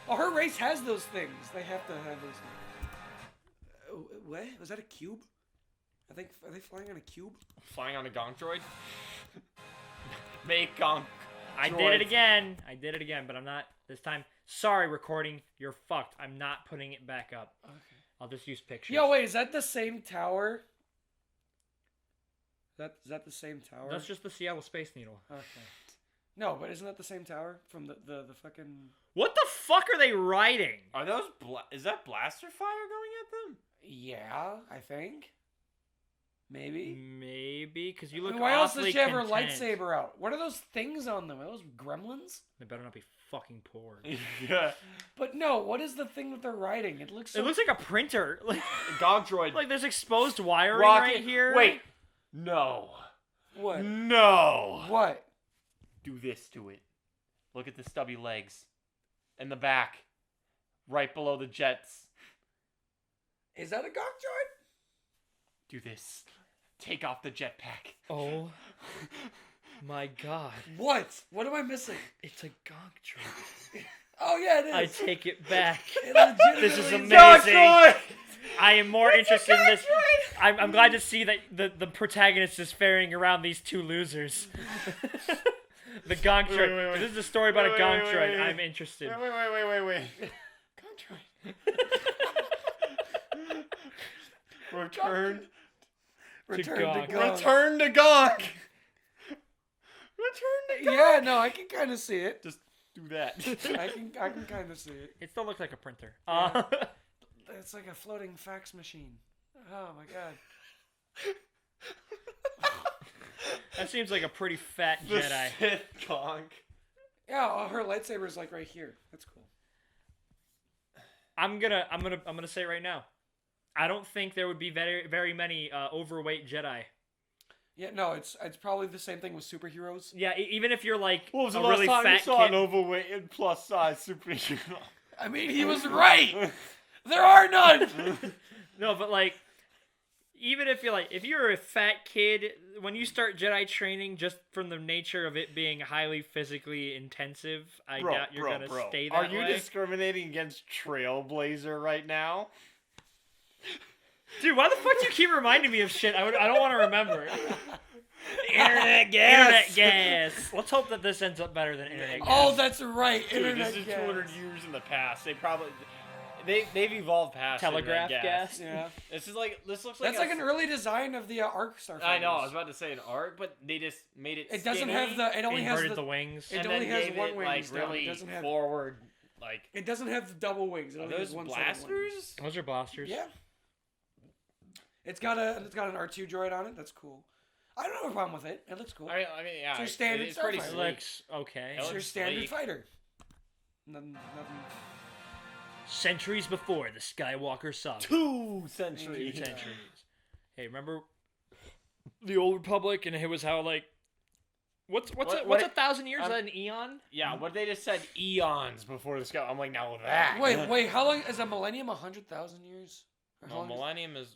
Oh, her race has those things. They have to have those things. What? Was that a cube? Are they flying on a cube? Flying on a gonk droid? Make gonk. I did it again, but I'm not this time. Sorry, recording, you're fucked. I'm not putting it back up. Okay. I'll just use pictures. Yo, wait, is that the same tower? Is that the same tower? That's just the Seattle Space Needle. Okay. No, but isn't that the same tower from the fucking? What the fuck are they riding? Are those is that blaster fire going at them? Yeah, I think. Maybe. Maybe, because you look Why else does awfully she have her content. lightsaber out? What are those things on them? Are those gremlins? They better not be fucking poor. Yeah. But no, what is the thing that they're riding? It looks. It looks like a printer. Like, Gonk droid. like there's exposed wiring Rocket. right here. Wait. No. What? No. What? Do this to it. Look at the stubby legs. And the back. Right below the jets. Is that a Gok droid? Do this. Take off the jetpack. Oh my god. What? What am I missing? It's a gonk droid. Oh yeah, it I is. take it back. It legitimately This is is. amazing. I am more interested in this. I'm glad to see that the protagonist is ferrying around these two losers. The gonk Wait, droid. wait, wait. This is a story about Wait, a wait, gonk wait, droid. wait, wait. I'm interested. Wait. Gonk droid. Return. Return Gonk. to Gonk. Return to Gonk. Return to Gonk. Yeah, no, I can kind of see it. Just do that. I can kind of see it. It still looks like a printer. Yeah. It's like a floating fax machine. Oh my god. That seems like a pretty fat The Jedi. Sith conk. Yeah, her lightsaber's like right here. That's cool. I'm gonna say it right now. I don't think there would be very many overweight Jedi. Yeah, no, it's probably the same thing with superheroes. Yeah, even if you're like What was the a last really time you fat saw an kid. overweight and plus size superhero? I mean, he was right. There are none. No, but like, even if you're a fat kid, when you start Jedi training, just from the nature of it being highly physically intensive, I doubt you're gonna stay that Are way. you discriminating against Trailblazer right now? Dude, why the fuck do you keep reminding me of shit? I don't want to remember. Internet gas. Internet gas. Let's hope that this ends up better than internet gas. Oh, that's right. Dude, Internet this is gas. 200 years in the past. They've evolved past Telegraph internet gas. Yeah. This looks like That's like an early design of the Arc Starfighters. I know. I was about to say an arc, but they just made it. It doesn't skinny, have the. It only has Inverted the the wings. It and only then has gave one it, wing like down. It really doesn't have. forward. Like, It doesn't have the double wings. It are only has those one set of wings. blasters? Those are blasters. Yeah. It's got an R2 droid on it. That's cool. I don't have a problem with it. It looks cool. I mean, yeah, It's your standard it's pretty Starfighter. It sleek. looks okay. It It's your looks standard sleek. fighter. Nothing. Centuries before the Skywalker saga. 2 centuries. 2 centuries. Hey, remember the Old Republic and it was how like what's What- a what- 1,000 years? Is that an eon? Yeah, what they just said eons before the sky. I'm like, now that. Wait. How long is a millennium? 100,000 years? Or how No, long is- millennium is.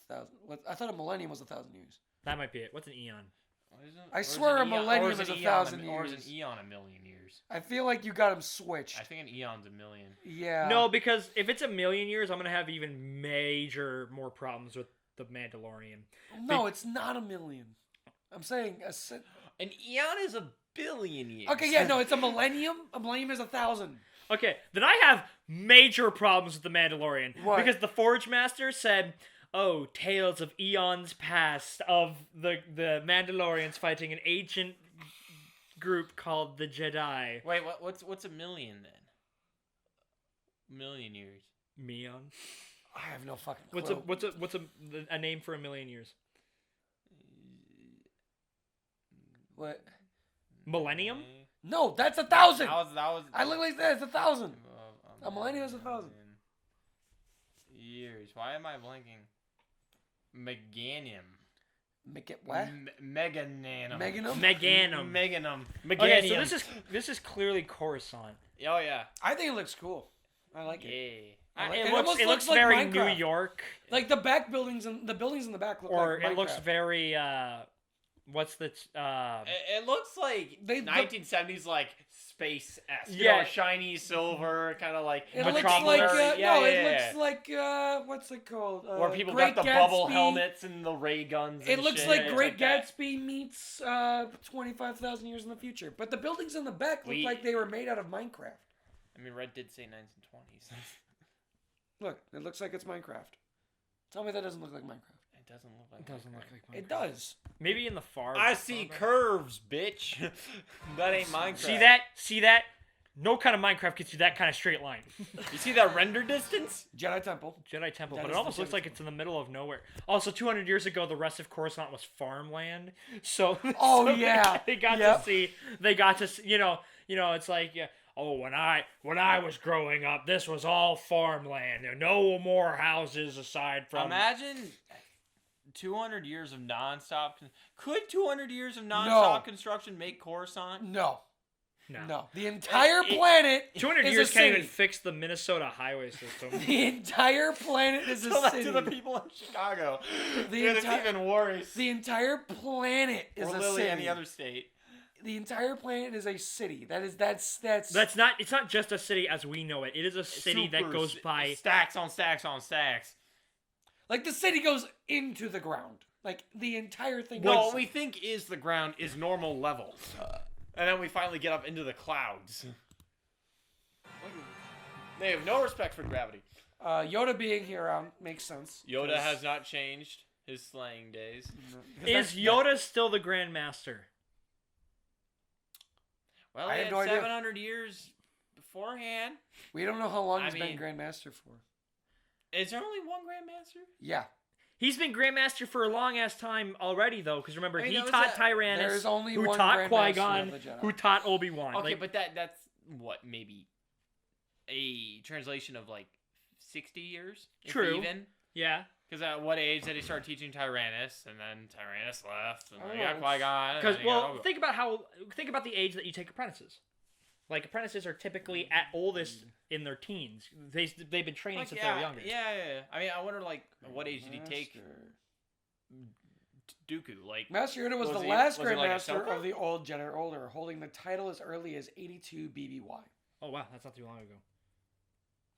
1,000. What? I thought a millennium was 1,000 years. That might be it. What's an eon? What is it? I Or is swear an a eon- millennium or is is an 1,000 eon Or is years. an eon a million years? I feel like you got them switched. I think an eon's a million. Yeah. No, because if it's a million years, I'm gonna have even more problems with the Mandalorian. No, it's not a million. I'm saying An eon is a billion years. Okay, yeah, no, it's a millennium. A millennium is 1,000. Okay, then I have major problems with the Mandalorian What? because the Forge Master said, "Oh, tales of eons past of the Mandalorians fighting an ancient group called the Jedi." Wait, what's a million then? Million years. Meon. I have no fucking clue. What's a name for a million years? What? Millennium? No, that's 1,000. That was. I literally said it's 1,000. A millennium is 1,000. Years. Why am I blanking? Meganium. Make it what? Megananum. Meganum? Meganum. Meganum. Okay, so Meganium. this is clearly Coruscant. Oh yeah. I think it looks cool. I like it. Yeah. I like- It it looks almost it looks looks like very Minecraft. New York, Like the back buildings and the buildings in the back look or like it looks Minecraft. very what's the It looks like They- 1970s like space-esque. Yeah. You know, shiny silver, kind of like It looks Metropolis. like Yeah, no, yeah, it yeah. looks like what's it called? where people Great got the bubble Gatsby. helmets and the ray guns. It and looks shit. like It's Great that. Gatsby meets 25,000 years in the future. But the buildings in the back look We- like they were made out of Minecraft. I mean, Rhett did say 1920s. Look, it looks like it's Minecraft. Tell me that doesn't look like Minecraft. It doesn't look like. It doesn't look Minecraft. like It does. maybe in the far. I see curves, bitch. That ain't Minecraft. See that? No kind of Minecraft gets you that kind of straight line. You see that render distance? Jedi Temple. Jedi Temple, That but is it almost the looks Jedi like it's in the middle of nowhere. Also, 200 years ago, the rest of Coruscant was farmland. So, Oh, so yeah. they got Yep. to see. They got to see. You know. It's like yeah. Oh, when I was growing up, this was all farmland. There were no more houses aside from. Imagine 200 years of nonstop. Could 200 years of nonstop construction make Coruscant? No. No. No. The entire planet 200 is years a can't city. even fix the Minnesota highway system. The entire planet is Tell a that city. to the people in Chicago. The It's entire- even worse. The entire planet is or a literally city. any other state. The entire planet is a city. That's That's not. It's not just a city as we know it. It is a city that Super goes by. stacks on stacks on stacks. like the city goes into the ground. Like the entire thing. No, goes- what we think is the ground is normal levels. And then we finally get up into the clouds. They have no respect for gravity. Yoda being here makes sense. Yoda 'cause- has not changed his slaying days. Is Yoda still the Grand Master? Well, I he have had no idea. 700 years beforehand. We don't know how long I he's been mean- Grandmaster for. Is there only one Grandmaster? Yeah. He's been Grandmaster for a long ass time already, though. Because remember, I mean, he that was taught a- Tyrannus, There's only who one taught Grandmaster Qui-Gon, of the Jedi. who taught Obi-Wan. Okay, Like, but that's what, maybe a translation of like 60 years? if True. Even? yeah. Because at what age did he start teaching Tyrannus, and then Tyrannus left, and then you Oh, got Qui-Gon. and Because then you got well, Obi-Wan. think about the age that you take apprentices. Like apprentices are typically at oldest in their teens. They've been training Like, since yeah, they were younger. yeah. I mean, I wonder like what age did he take Dooku? Like Master Yoda was the he- last was he like Grandmaster Ahsoka? of the old Jedi Order, holding the title as early as 82 BBY. Oh wow, that's not too long ago.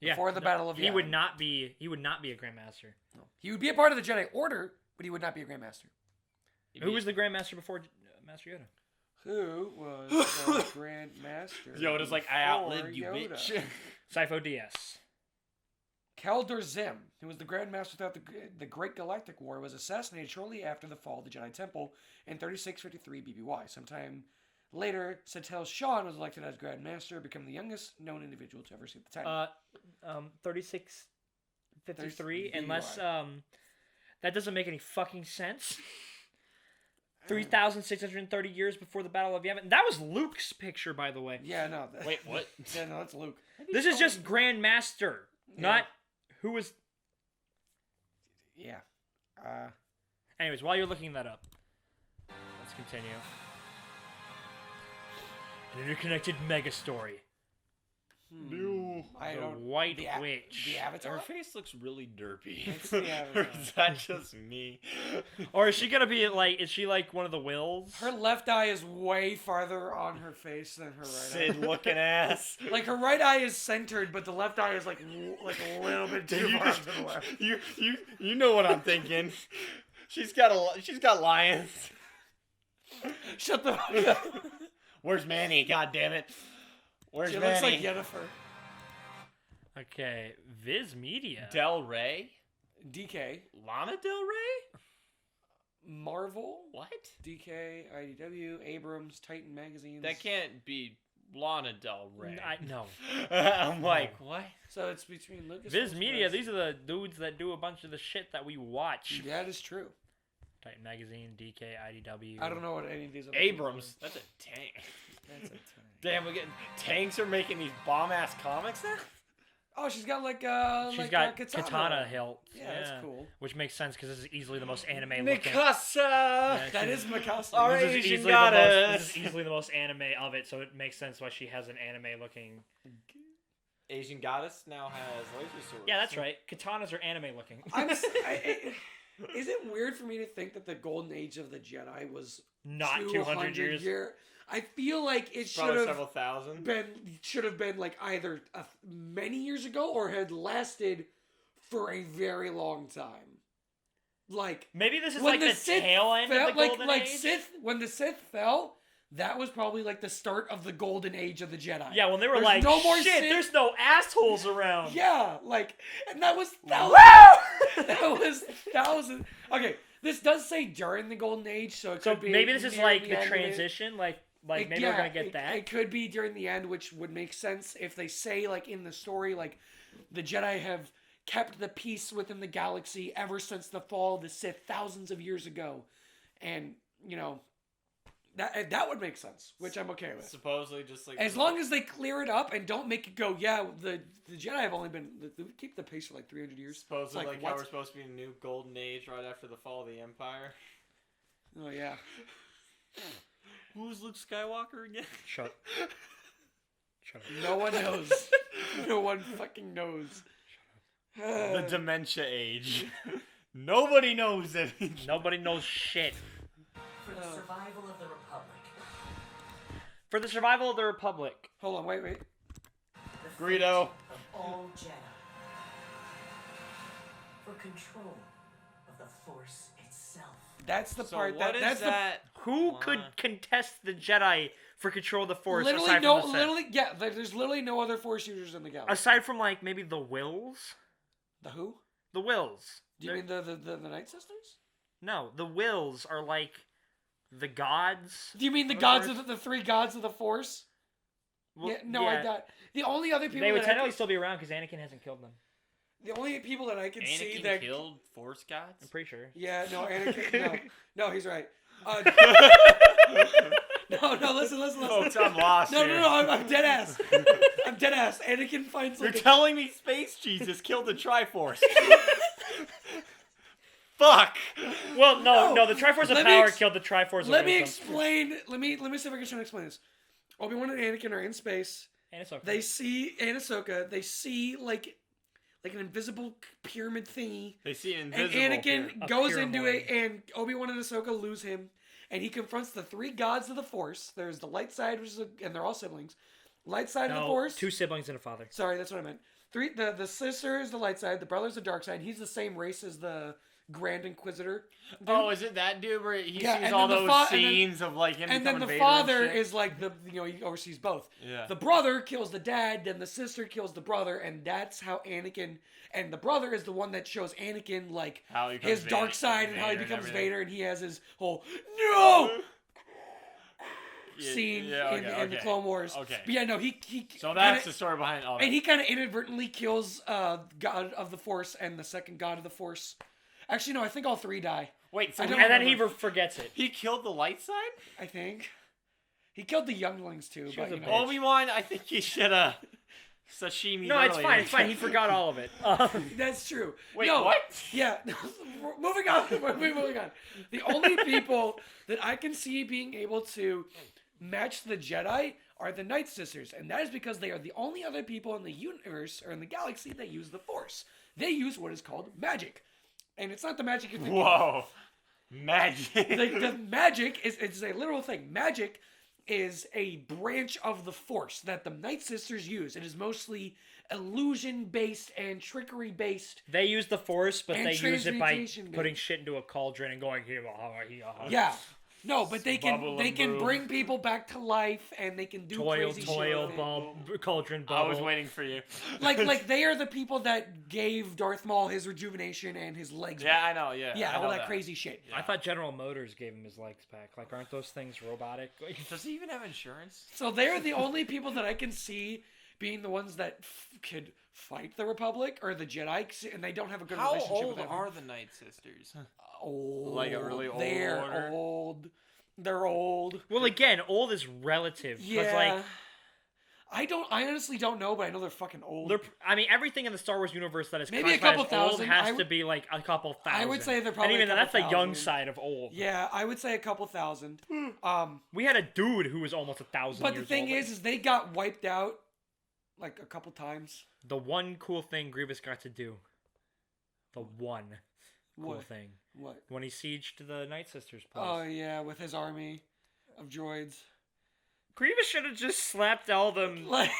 Before the Battle of he would Yavin. not be. He would not be a Grandmaster. No. He would be a part of the Jedi Order, but he would not be a Grandmaster. Who was the Grandmaster before Master Yoda? Who was the Grandmaster? Yoda's like, I outlived you, Yoda? bitch. Sifo Dyas. Keldor Zim, who was the Grandmaster throughout the Great Galactic War, was assassinated shortly after the fall of the Jedi Temple in 3653 BBY. Sometime later, Satel Shan was elected as Grandmaster, becoming the youngest known individual to ever receive the title. 3653. 30 Unless BBY. that doesn't make any fucking sense. 3,630 years before the Battle of Yavin. That was Luke's picture, by the way. Yeah, no. Wait, what? Yeah, no, that's Luke. This is just Grandmaster, not who was. Yeah. Anyways, while you're looking that up, let's continue. An interconnected mega story. I The don't. White the Witch. The Avatar. Her face looks really derpy. It's the Avatar. Or is that just me? Or is she gonna be like? Is she like one of the Wills? Her left eye is way farther on her face than her right Sid eye. looking ass. Like her right eye is centered, but the left eye is like a little bit too far to the left. You know what I'm thinking. She's got lions. Shut the fuck up. Where's Manny? God damn it. Where's She Manny? looks like Yennefer. Okay, Viz Media. Del Rey? DK. Lana Del Rey? Marvel. What? DK, IDW, Abrams, Titan Magazines. That can't be Lana Del Rey. No. I'm like, what? So it's between Lucas. Viz Media. These are the dudes that do a bunch of the shit that we watch. That is true. Titan Magazine, DK, IDW. I don't know what any of these. Other Abrams. That's a tank. That's a tank. Damn, tanks are making these bomb ass comics now? Oh, she's got like She's got katana hilt. Yeah, that's cool. Which makes sense because this is easily the most anime looking. Mikasa! That is Mikasa. Our This is Asian easily goddess. this is easily the most anime of it, so it makes sense why she has an anime looking. Asian goddess now has laser swords. Yeah, that's right. Katanas are anime looking. Is it weird for me to think that the golden age of the Jedi was Not 200 years. I feel like it Probably several thousand. should have been like either many years ago or had lasted for a very long time. Like Maybe this is when like the tail end of the golden age. When the Sith fell, that was probably like the start of the golden age of the Jedi. Yeah, when they were There's like, no more shit, Sith. there's no assholes around. Yeah, like, and that was thousands. Okay, this does say during the golden age, so it So could be maybe this is near like the the end of it. transition, like maybe we're gonna get that. It could be during the end, which would make sense if they say like in the story, like the Jedi have kept the peace within the galaxy ever since the fall of the Sith thousands of years ago, and you know that would make sense, which I'm okay with. Supposedly just like... As long as they clear it up and don't make it go, yeah, the Jedi have only been they keep the pace for like 300 years. Supposedly It's how what? we're supposed to be in a new golden age right after the fall of the Empire. Oh yeah. Who's Luke Skywalker again? Shut up. No one knows. No one fucking knows. The dementia age. Nobody knows anything. Nobody knows shit. For the survival of the Republic. For the survival of the Republic. Hold on, wait. The Greedo. fate of all Jedi. For control of the Force itself. That's the So part what is that's that? Who could contest the Jedi for control of the Force literally aside no from the Sith? there's literally no other Force users in the galaxy. Aside from like maybe the Wills? The who? The Wills. Do you mean the Night Sisters? No, the Wills are like the gods. Do you mean the Of gods Force? of the three gods of the Force? Well, yeah, no, I got the only other people They would that I technically could- still be around because Anakin hasn't killed them. The only people that I can see Anakin that killed Force gods? I'm pretty sure. Yeah, no, Anakin. No, he's right. No, listen. Folks, I'm lost No, here. I'm dead ass. I'm dead ass. Anakin finds You're like telling me Space Jesus killed the Triforce? Fuck! Well, no, No, the Triforce of let me Power ex- killed the Triforce of Let me Wisdom. explain. Let me see if I can try to explain this. Obi-Wan and Anakin are in space. And it's okay. They see Ahsoka. They see like an invisible pyramid thingy. They see an And invisible Anakin A goes into pyramid. it, and Obi-Wan and Ahsoka lose him, and he confronts the three gods of the Force. There's the light side, and they're all siblings. Light side of the Force. 2 siblings and a father. Sorry, that's what I meant. The sister is the light side. The brother's the dark side. He's the same race as the Grand Inquisitor. dude. Oh, is it that dude where he Yeah, sees and all then the those fa- and then- scenes of like him And then becoming the Vader father and shit? is like he oversees both. Yeah. The brother kills the dad, then the sister kills the brother, and that's how Anakin. And the brother is the one that shows Anakin like How he becomes his dark Vader- side and how he Vader and becomes everything. Vader, and he has his whole no Yeah, scene yeah, in the Clone Wars. Okay. But yeah, no, he So that's kinda, the story behind all that. and he kind of inadvertently kills God of the Force and the second God of the Force. Actually, no, I think all three die. Wait, so I he, don't And then he remember. forgets it. he killed the light side? I think he killed the younglings too. She But, was you a know. bitch. Obi-Wan, I think he should have sashimi No, it's earlier. fine. It's fine. He forgot all of it. That's true. Wait, no, what? Yeah. Moving on. We're moving on. The only people that I can see being able to match the Jedi are the Night Sisters, and that is because they are the only other people in the universe or in the galaxy that use the Force. They use what is called magic, and it's not the magic you think. Whoa. Magic. The magic it's a literal thing. Magic is a branch of the Force that the Night Sisters use. It is mostly illusion based and trickery based. They use the Force, but And they use it by transmutation, putting man. shit into a cauldron and going here. Yeah. No, but they Bubble can and boom. bring people back to life, and they can do Toil, crazy toil, shit. cauldron, I bubble. was waiting for you. Like they are the people that gave Darth Maul his rejuvenation and his legs. Yeah, back. I know, yeah. Yeah, I all know that crazy shit. I thought General Motors gave him his legs back. Like, aren't those things robotic? Does he even have insurance? So they're the only people that I can see being the ones that could fight the Republic or the Jedi, and they don't have a good How relationship old with them. are the Night Sisters? Old. Like a really old They're order? old. They're old. Well, again, old is relative. 'cause, Yeah. like, I honestly don't know, but I know they're fucking old. I mean, everything in the Star Wars universe that is Maybe a classified couple as old thousand. has to be like a couple thousand. I would say they're probably and even a that's the couple young thousand. side of old. Yeah, I would say a couple thousand. We had a dude who was almost 1,000 But years the thing old. is they got wiped out like a couple times. The one cool thing Grievous got to do. The one cool What? thing. What? When he sieged the Night Sisters place. Oh yeah, with his army of droids. Grievous should have just slapped all them Like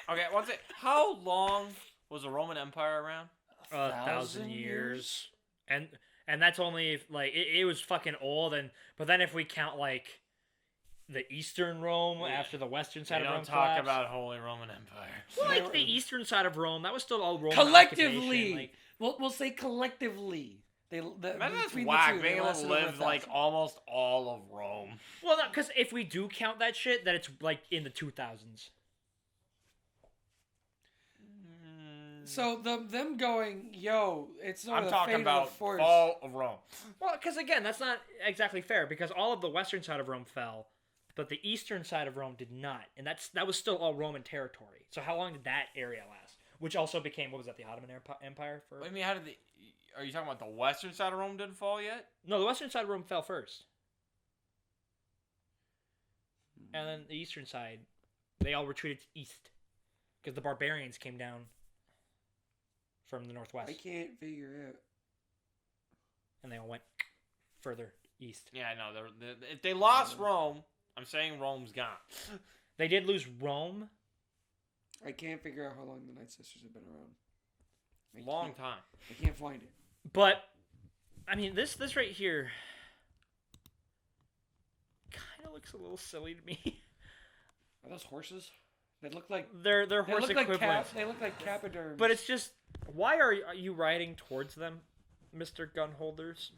Okay, one second. How long was the Roman Empire around? 1,000 years. And that's only if, like, it was fucking old. But then if we count, like, the Eastern Rome after the Western side We of don't Rome talk collapsed. about Holy Roman Empire. Well, like, the Eastern side of Rome, that was still all Roman collectively, occupation, like, we'll say collectively. Man, that's between the whack. two, Being they able to lasted over live like 1,000. almost all of Rome. well, because if we do count that shit, then it's, like, in the 2000s. So them going, yo, it's sort I'm of the talking fate about of the Force. all of Rome. Well, because, again, that's not exactly fair, because all of the Western side of Rome fell, but the Eastern side of Rome did not. And that was still all Roman territory. So how long did that area last? Which also became, what was that, the Ottoman Empire? I mean, are you talking about the western side of Rome didn't fall yet? No, the Western side of Rome fell first. And then the Eastern side, they all retreated east. Because the barbarians came down from the northwest. I can't figure it. And they all went further east. Yeah, no. If they lost Rome, I'm saying Rome's gone. They did lose Rome. I can't figure out how long the Night Sisters have been around. Long time. I can't find it. But, I mean, this right here kind of looks a little silly to me. Are those horses? They look like They're they horse look like equivalent. they look like capiderms. But it's just, why are you riding towards them, Mr. Gun Holders?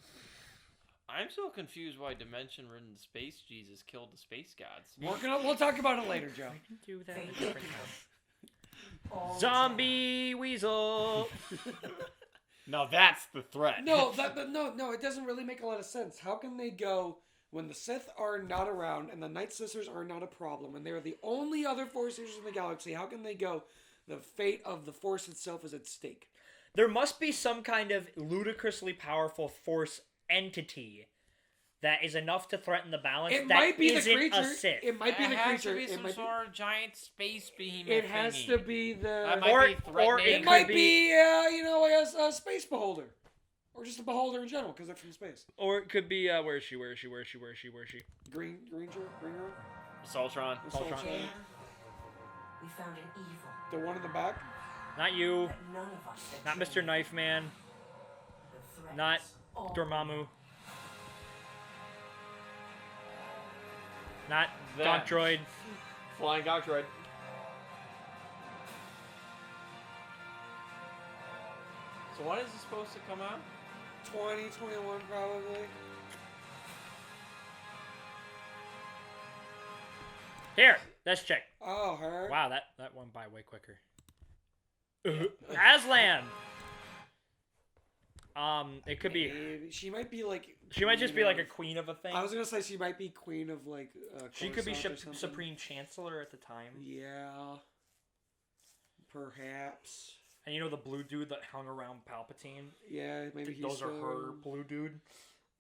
I'm so confused why dimension-ridden space Jesus killed the space gods. we'll talk about it later, Joe. I can do that at a different time. all Zombie weasel. Now that's the threat. No, no, it doesn't really make a lot of sense. How can they go when the Sith are not around and the Night Sisters are not a problem and they're the only other Force users in the galaxy? How can they go? The fate of the Force itself is at stake. There must be some kind of ludicrously powerful Force entity that is enough to threaten the balance. It that might be the isn't creature. a Sith. It might be the has creature. to be It some might sort of giant space behemoth. It has thingy. to be the. That might Or- be or threatening. It might be, a space beholder, or just a beholder in general, because they're from space. Or it could be, where is she? Where is she? Green Room. Saltron. Saltron. There, we found an evil The one in the back. Not you. that none of us had Not Mr. trained. Knife Man. The threat Not is all Dormammu. Not That. Gonk Droid. Flying Gog Droid. So when is it supposed to come out? 2021 probably. Here, let's check. Oh, her. Wow, that went by way quicker. Aslan. It could be. Maybe. She might be like. She might just be queen like a of- queen of a thing. I was gonna say she might be queen of like. She could be Coruscant or something. Supreme Chancellor at the time. Yeah. Perhaps. And you know the blue dude that hung around Palpatine? Yeah, maybe he's. Those are still her around. blue dude.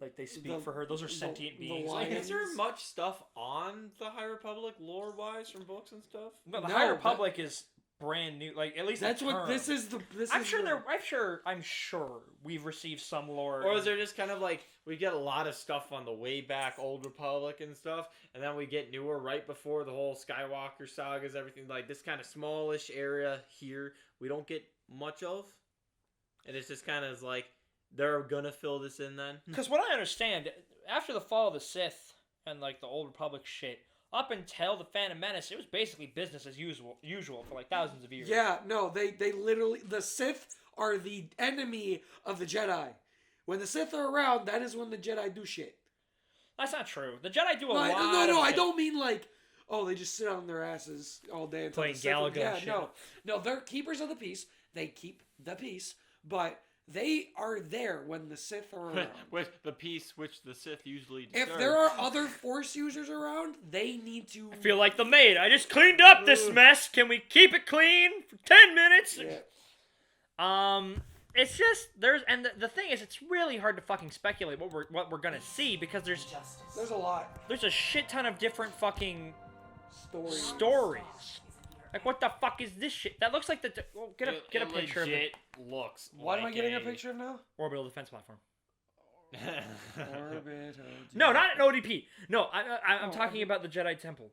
Like they speak The- for her. Those are the- sentient the beings. lion- Is there much stuff on the High Republic lore-wise from books and stuff? No, the No, High that- Republic is brand new. Like at least That's the what term. this is. I'm sure we've received some lore. Or is there just kind of like, we get a lot of stuff on the way back Old Republic and stuff, and then we get newer right before the whole Skywalker sagas, everything, like this kind of smallish area here we don't get much of? And it's just kind of like, they're gonna fill this in then? Because what I understand, after the fall of the Sith and like the Old Republic shit, up until the Phantom Menace, it was basically business as usual for like thousands of years. Yeah, no, they literally, the Sith are the enemy of the Jedi. When the Sith are around, that is when the Jedi do shit. That's not true. The Jedi do a No, lot. no, of I shit. don't mean like, oh, they just sit on their asses all day until Playing the Sith. Galaga Yeah, and shit. no, they're keepers of the peace. They keep the peace, but they are there when the Sith are around. With the peace which the Sith usually If disturb. there are other Force users around, they need to. I feel like the maid. I just cleaned up this mess. Can we keep it clean for 10 minutes? Yeah. It's just the thing is, it's really hard to fucking speculate what we're gonna see because there's There's a lot. a shit ton of different fucking Stories. stories. Like what the fuck is this shit? That looks like well, get a picture of it. Looks. What am I like getting a picture of now? Orbital defense platform. Orbital. No, not an ODP. No, I'm Oh, talking about the Jedi Temple.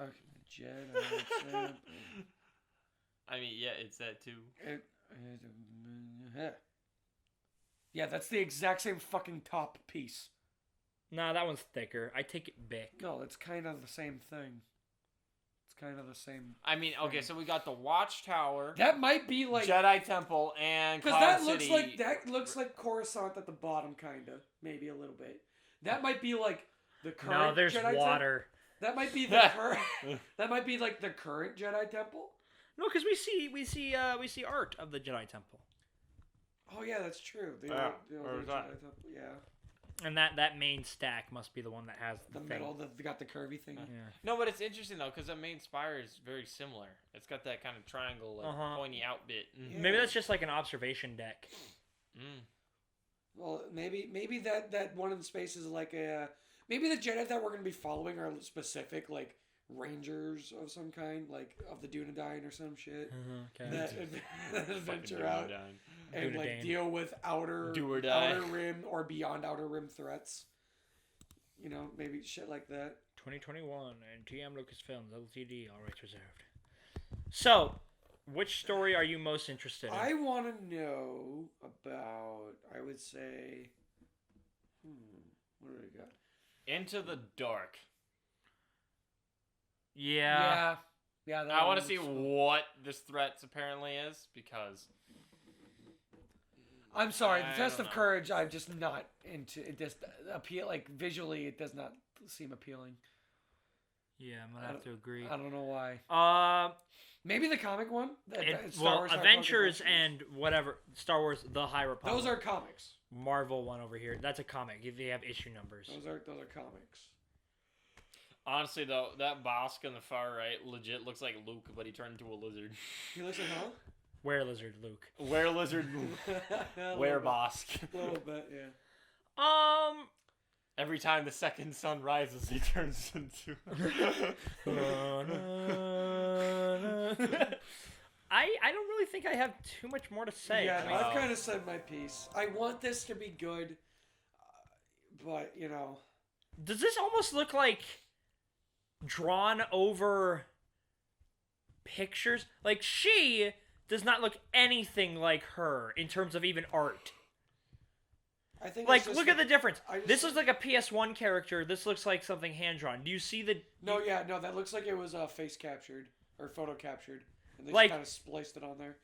Okay, Jedi. I mean, yeah, it's that too. Yeah, that's the exact same fucking top piece. Nah, that one's thicker. I take it back. No, it's kind of the same thing. It's kind of the same. I mean, okay, so we got the Watchtower, That might be like Jedi Temple, and because Cloud that City. looks like Coruscant at the bottom, kind of, maybe a little bit. That might be like the current. No, there's Jedi water. That might be the current. That might be like the current Jedi Temple. No, because we see art of the Jedi Temple, Oh yeah, that's true. The Yeah, old where was Jedi that? Temple. Yeah, and that main stack must be the one that has the the thing. middle. They got the curvy thing. Yeah. No, but it's interesting though, because the main spire is very similar. It's got that kind of triangle, like, pointy out bit. Yeah. Maybe that's just like an observation deck. Mm. Well, maybe that one in the space is like a maybe the Jedi that we're gonna be following are specific like rangers of some kind, like of the Dunedain or some shit. Okay. That adventure out and like Dunedain. deal with outer Do or die. rim or beyond outer rim threats. You know, maybe shit like that. 2021 and TM Lucasfilms Ltd. All rights reserved. So, which story are you most interested in? I want to know about. I would say. What do we got? Into the Dark. Yeah. Yeah. That I want one to see looks- what this threat apparently is, because I'm sorry, the I test don't of know. courage. I'm just not into it. Just appeal like visually, it does not seem appealing. Yeah, I'm gonna have to agree. I don't know why. Maybe the comic one. Adventures and whatever Star Wars: The High Republic. Those are comics. Marvel one over here. That's a comic. They have issue numbers. Those are comics. Honestly, though, that Bosk on the far right legit looks like Luke, but he turned into a lizard. He looks like huh? Where Lizard Luke? Where lizard Luke? Where Bosk? A little bit, yeah. Every time the second sun rises, he turns into. I don't really think I have too much more to say. Yeah, I mean, I've kind of said my piece. I want this to be good, but you know. Does this almost look like drawn over pictures? Like, she does not look anything like her in terms of even art. I think like, look at the difference. This looks like a PS1 character. This looks like something hand-drawn. Do you see the... No, that looks like it was face captured or photo captured. And they like, just kind of spliced it on there.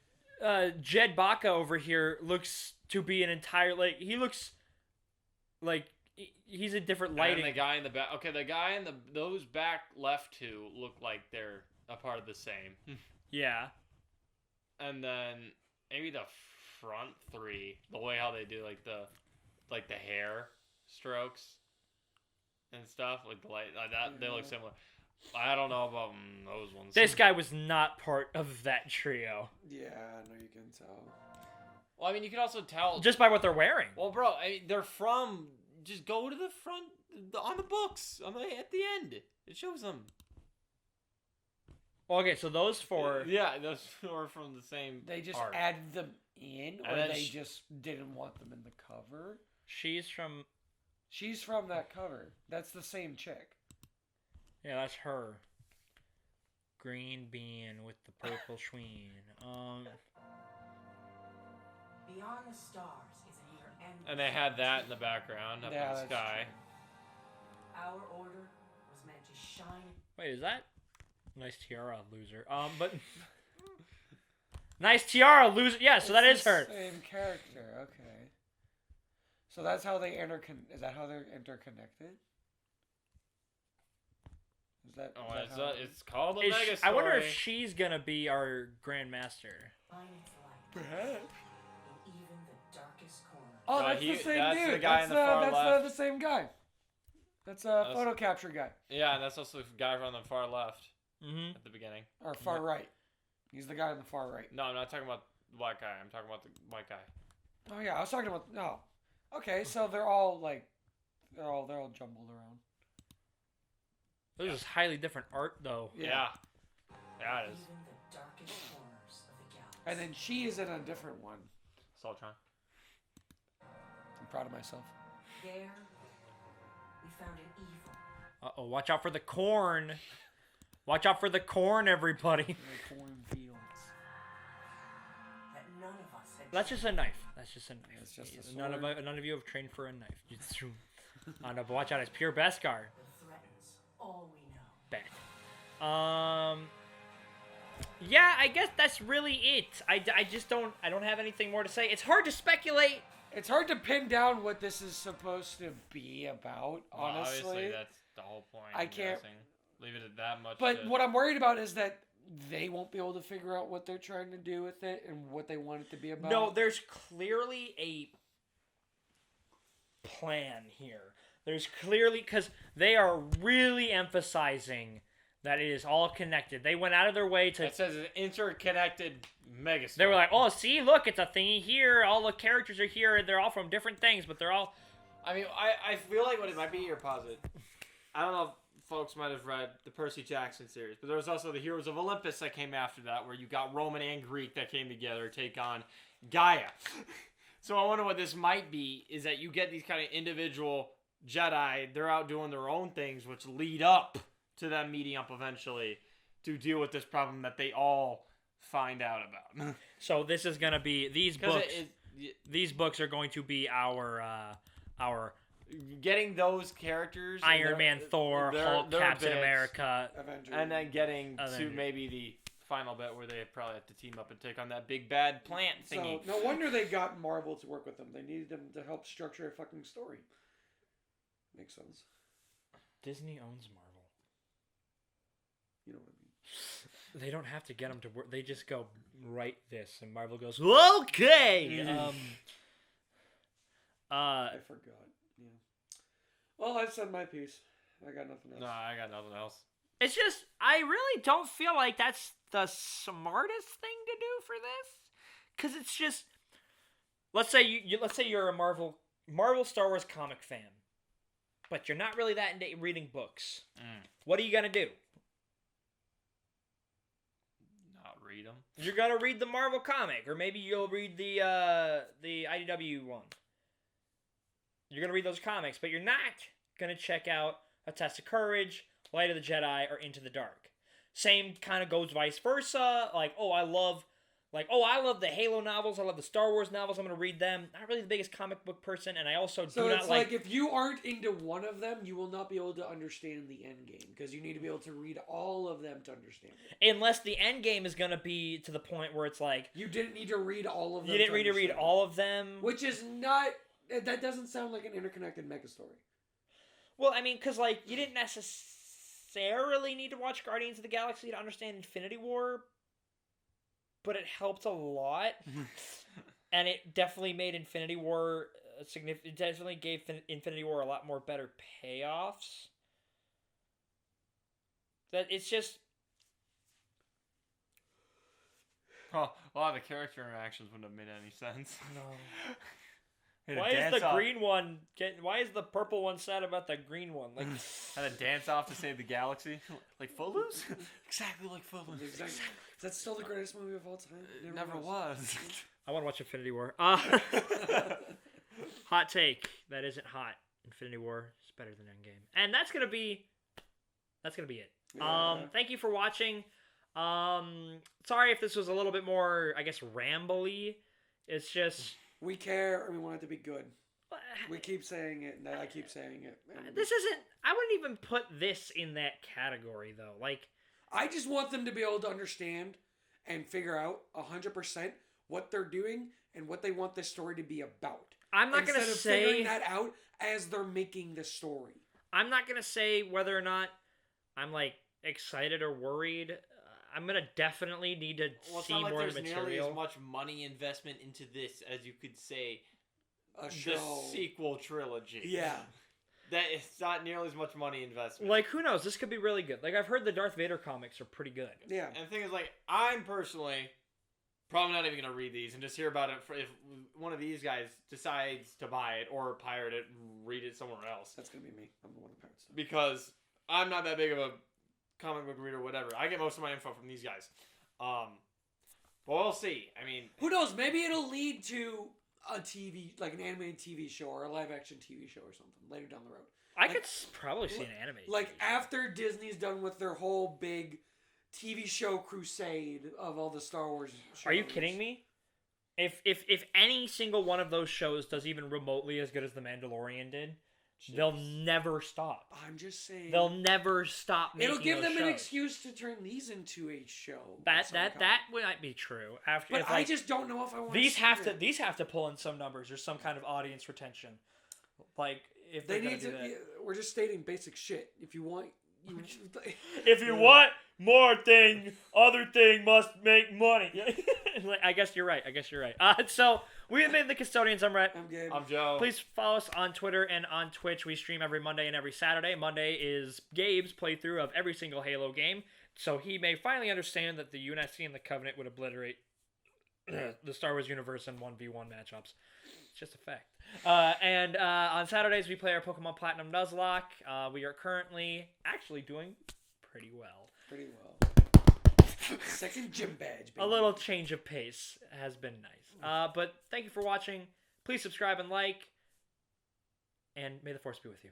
Jed Baca over here looks to be an entire... Like, he looks like he's a different lighting. And the guy in the back... Okay, the guy in those back left two look like they're a part of the same. Yeah. And then maybe the front three, the way how they do like the hair strokes and stuff, like the light, like that, they look similar. I don't know about those ones. This guy was not part of that trio. Yeah, I know you can tell. Well, I mean, you can also tell just by what they're wearing. Well, bro, I mean, they're from. Just go to the front on the books at the end. It shows them. Okay, so those four... Yeah, those four from the same They just art. added them in, or they just didn't want them in the cover? She's from that cover. That's the same chick. Yeah, that's her. Green bean with the purple schween. Beyond the stars is an even endless... And they had that in the background up in the sky. True. Our order was meant to shine... Wait, is that... Nice tiara, loser. But... Nice tiara, loser. Yeah, so that is her. Same character, okay. So that's how they Is that how they're interconnected? Is that? It's called a mega story. I wonder if she's gonna be our Grandmaster. Perhaps. In even the darkest corner. Oh, that's the same that's dude. The guy in the far that's left. The same guy. That's a photo capture guy. Yeah, and that's also the guy from the far left. Mm-hmm. At the beginning. Or far right. He's the guy on the far right. No, I'm not talking about the black guy. I'm talking about the white guy. Oh yeah, I was talking about Okay, so they're all jumbled around. This is highly different art, though. Yeah, it is. Even the darkest corners of the galaxy. And then she is in a different one. Sultron. I'm proud of myself. There, we found an evil. Uh-oh, watch out for the corn. Watch out for the corn, everybody. The cornfields. That none of us had. That's just a knife. That's just a knife. It's just a none sword. of you have trained for a knife. No, but watch out, it's pure Beskar. That threatens all we know. Bad. Yeah, I guess that's really it. I don't have anything more to say. It's hard to speculate. It's hard to pin down what this is supposed to be about, honestly. Obviously, that's the whole point. I can't leave it at that much. But what I'm worried about is that they won't be able to figure out what they're trying to do with it and what they want it to be about. No, there's clearly a plan here. There's clearly, because they are really emphasizing that it is all connected. They went out of their way to... It says an interconnected megastory. They were like, oh, see, look, it's a thingy here. All the characters are here. They're all from different things, but they're all... I mean, I feel like what it might be here, posit. I don't know if folks might have read the Percy Jackson series, but there was also the Heroes of Olympus that came after that, where you got Roman and Greek that came together to take on Gaia. So I wonder what this might be, is that you get these kind of individual Jedi, they're out doing their own things, which lead up to them meeting up eventually to deal with this problem that they all find out about. So this is going to be, these books are going to be our getting those characters, Iron Man, Thor, Hulk, Captain America, Avengers. And then getting to maybe the final bit where they probably have to team up and take on that big bad plant thingy. So no wonder they got Marvel to work with them. They needed them to help structure a fucking story. Makes sense. Disney owns Marvel. You know what I mean? They don't have to get them to work. They just go, write this, and Marvel goes, okay! I forgot. Yeah. Well, I've said my piece. I got nothing else. No, I got nothing else. It's just, I really don't feel like that's the smartest thing to do for this. Because it's just, let's say you're a Marvel Star Wars comic fan, but you're not really that into reading books. What are you gonna do? Not read them. You're gonna read the Marvel comic, or maybe you'll read the IDW one. You're gonna read those comics, but you're not gonna check out A Test of Courage, Light of the Jedi, or Into the Dark. Same kind of goes vice versa. I love the Halo novels. I love the Star Wars novels. I'm going to read them. Not really the biggest comic book person, and I also do not like... So it's like if you aren't into one of them, you will not be able to understand the end game, because you need to be able to read all of them to understand it. Unless the end game is going to be to the point where it's like... You didn't need to read all of them. You didn't need to read all of them. Which is not... That doesn't sound like an interconnected megastory. Well, I mean, because, like, you didn't necessarily need to watch Guardians of the Galaxy to understand Infinity War, but it helped a lot. And it definitely made Infinity War significant. It definitely gave Infinity War a lot more better payoffs. That it's just... Oh, a lot of the character interactions wouldn't have made any sense. No. Had a Why is dance the off- green one? Why is the purple one sad about the green one? Like, Had a dance off to save the galaxy, like Footloose. Exactly like Footloose. Exactly. Is that still the greatest movie of all time? It never was. I want to watch Infinity War. Hot take. That isn't hot. Infinity War is better than Endgame, and that's gonna be it. Yeah. Thank you for watching. Sorry if this was a little bit more, I guess, rambly. It's just. We care and we want it to be good. We keep saying it, and I keep saying it. This isn't... I wouldn't even put this in that category, though. Like... I just want them to be able to understand and figure out 100% what they're doing and what they want this story to be about. I'm not going to say... Instead of figuring that out as they're making the story. I'm not going to say whether or not I'm, like, excited or worried. I'm going to definitely need to see not like more of there's the nearly material. as much money investment into this as you could say A the show. sequel trilogy. Yeah. That it's not nearly as much money investment. Like, who knows? This could be really good. Like, I've heard the Darth Vader comics are pretty good. Yeah. And the thing is, like, I'm personally probably not even going to read these and just hear about it if one of these guys decides to buy it or pirate it and read it somewhere else. That's going to be me. I'm the one who pirates it. Because I'm not that big of a comic book reader or whatever. I get most of my info from these guys. But we'll see. I mean... Who knows? Maybe it'll lead to a TV, like an animated TV show or a live-action TV show or something later down the road. I could probably see an anime. Like, after Disney's done with their whole big TV show crusade of all the Star Wars shows. Are you kidding me? If any single one of those shows does even remotely as good as The Mandalorian did, they'll never stop. I'm just saying. They'll never stop making It'll give those them an shows. excuse to turn these into a show. That might be true. After, But if, I like, just don't know if I want these see have it. these have to pull in some numbers or some kind of audience retention. Like if They they're need to. gonna do that. We're just stating basic shit. If you want, If you want more thing, other thing must make money. Like, I guess you're right. So we have made the Custodians. I'm Rhett. I'm Gabe. I'm Joe. Please follow us on Twitter and on Twitch. We stream every Monday and every Saturday. Monday is Gabe's playthrough of every single Halo game, so he may finally understand that the UNSC and the Covenant would obliterate the Star Wars universe in 1v1 matchups. It's just a fact. And on Saturdays, we play our Pokemon Platinum Nuzlocke. We are currently actually doing pretty well. Pretty well. Second gym badge, baby. A little change of pace has been nice. But thank you for watching. Please subscribe and like. And may the Force be with you.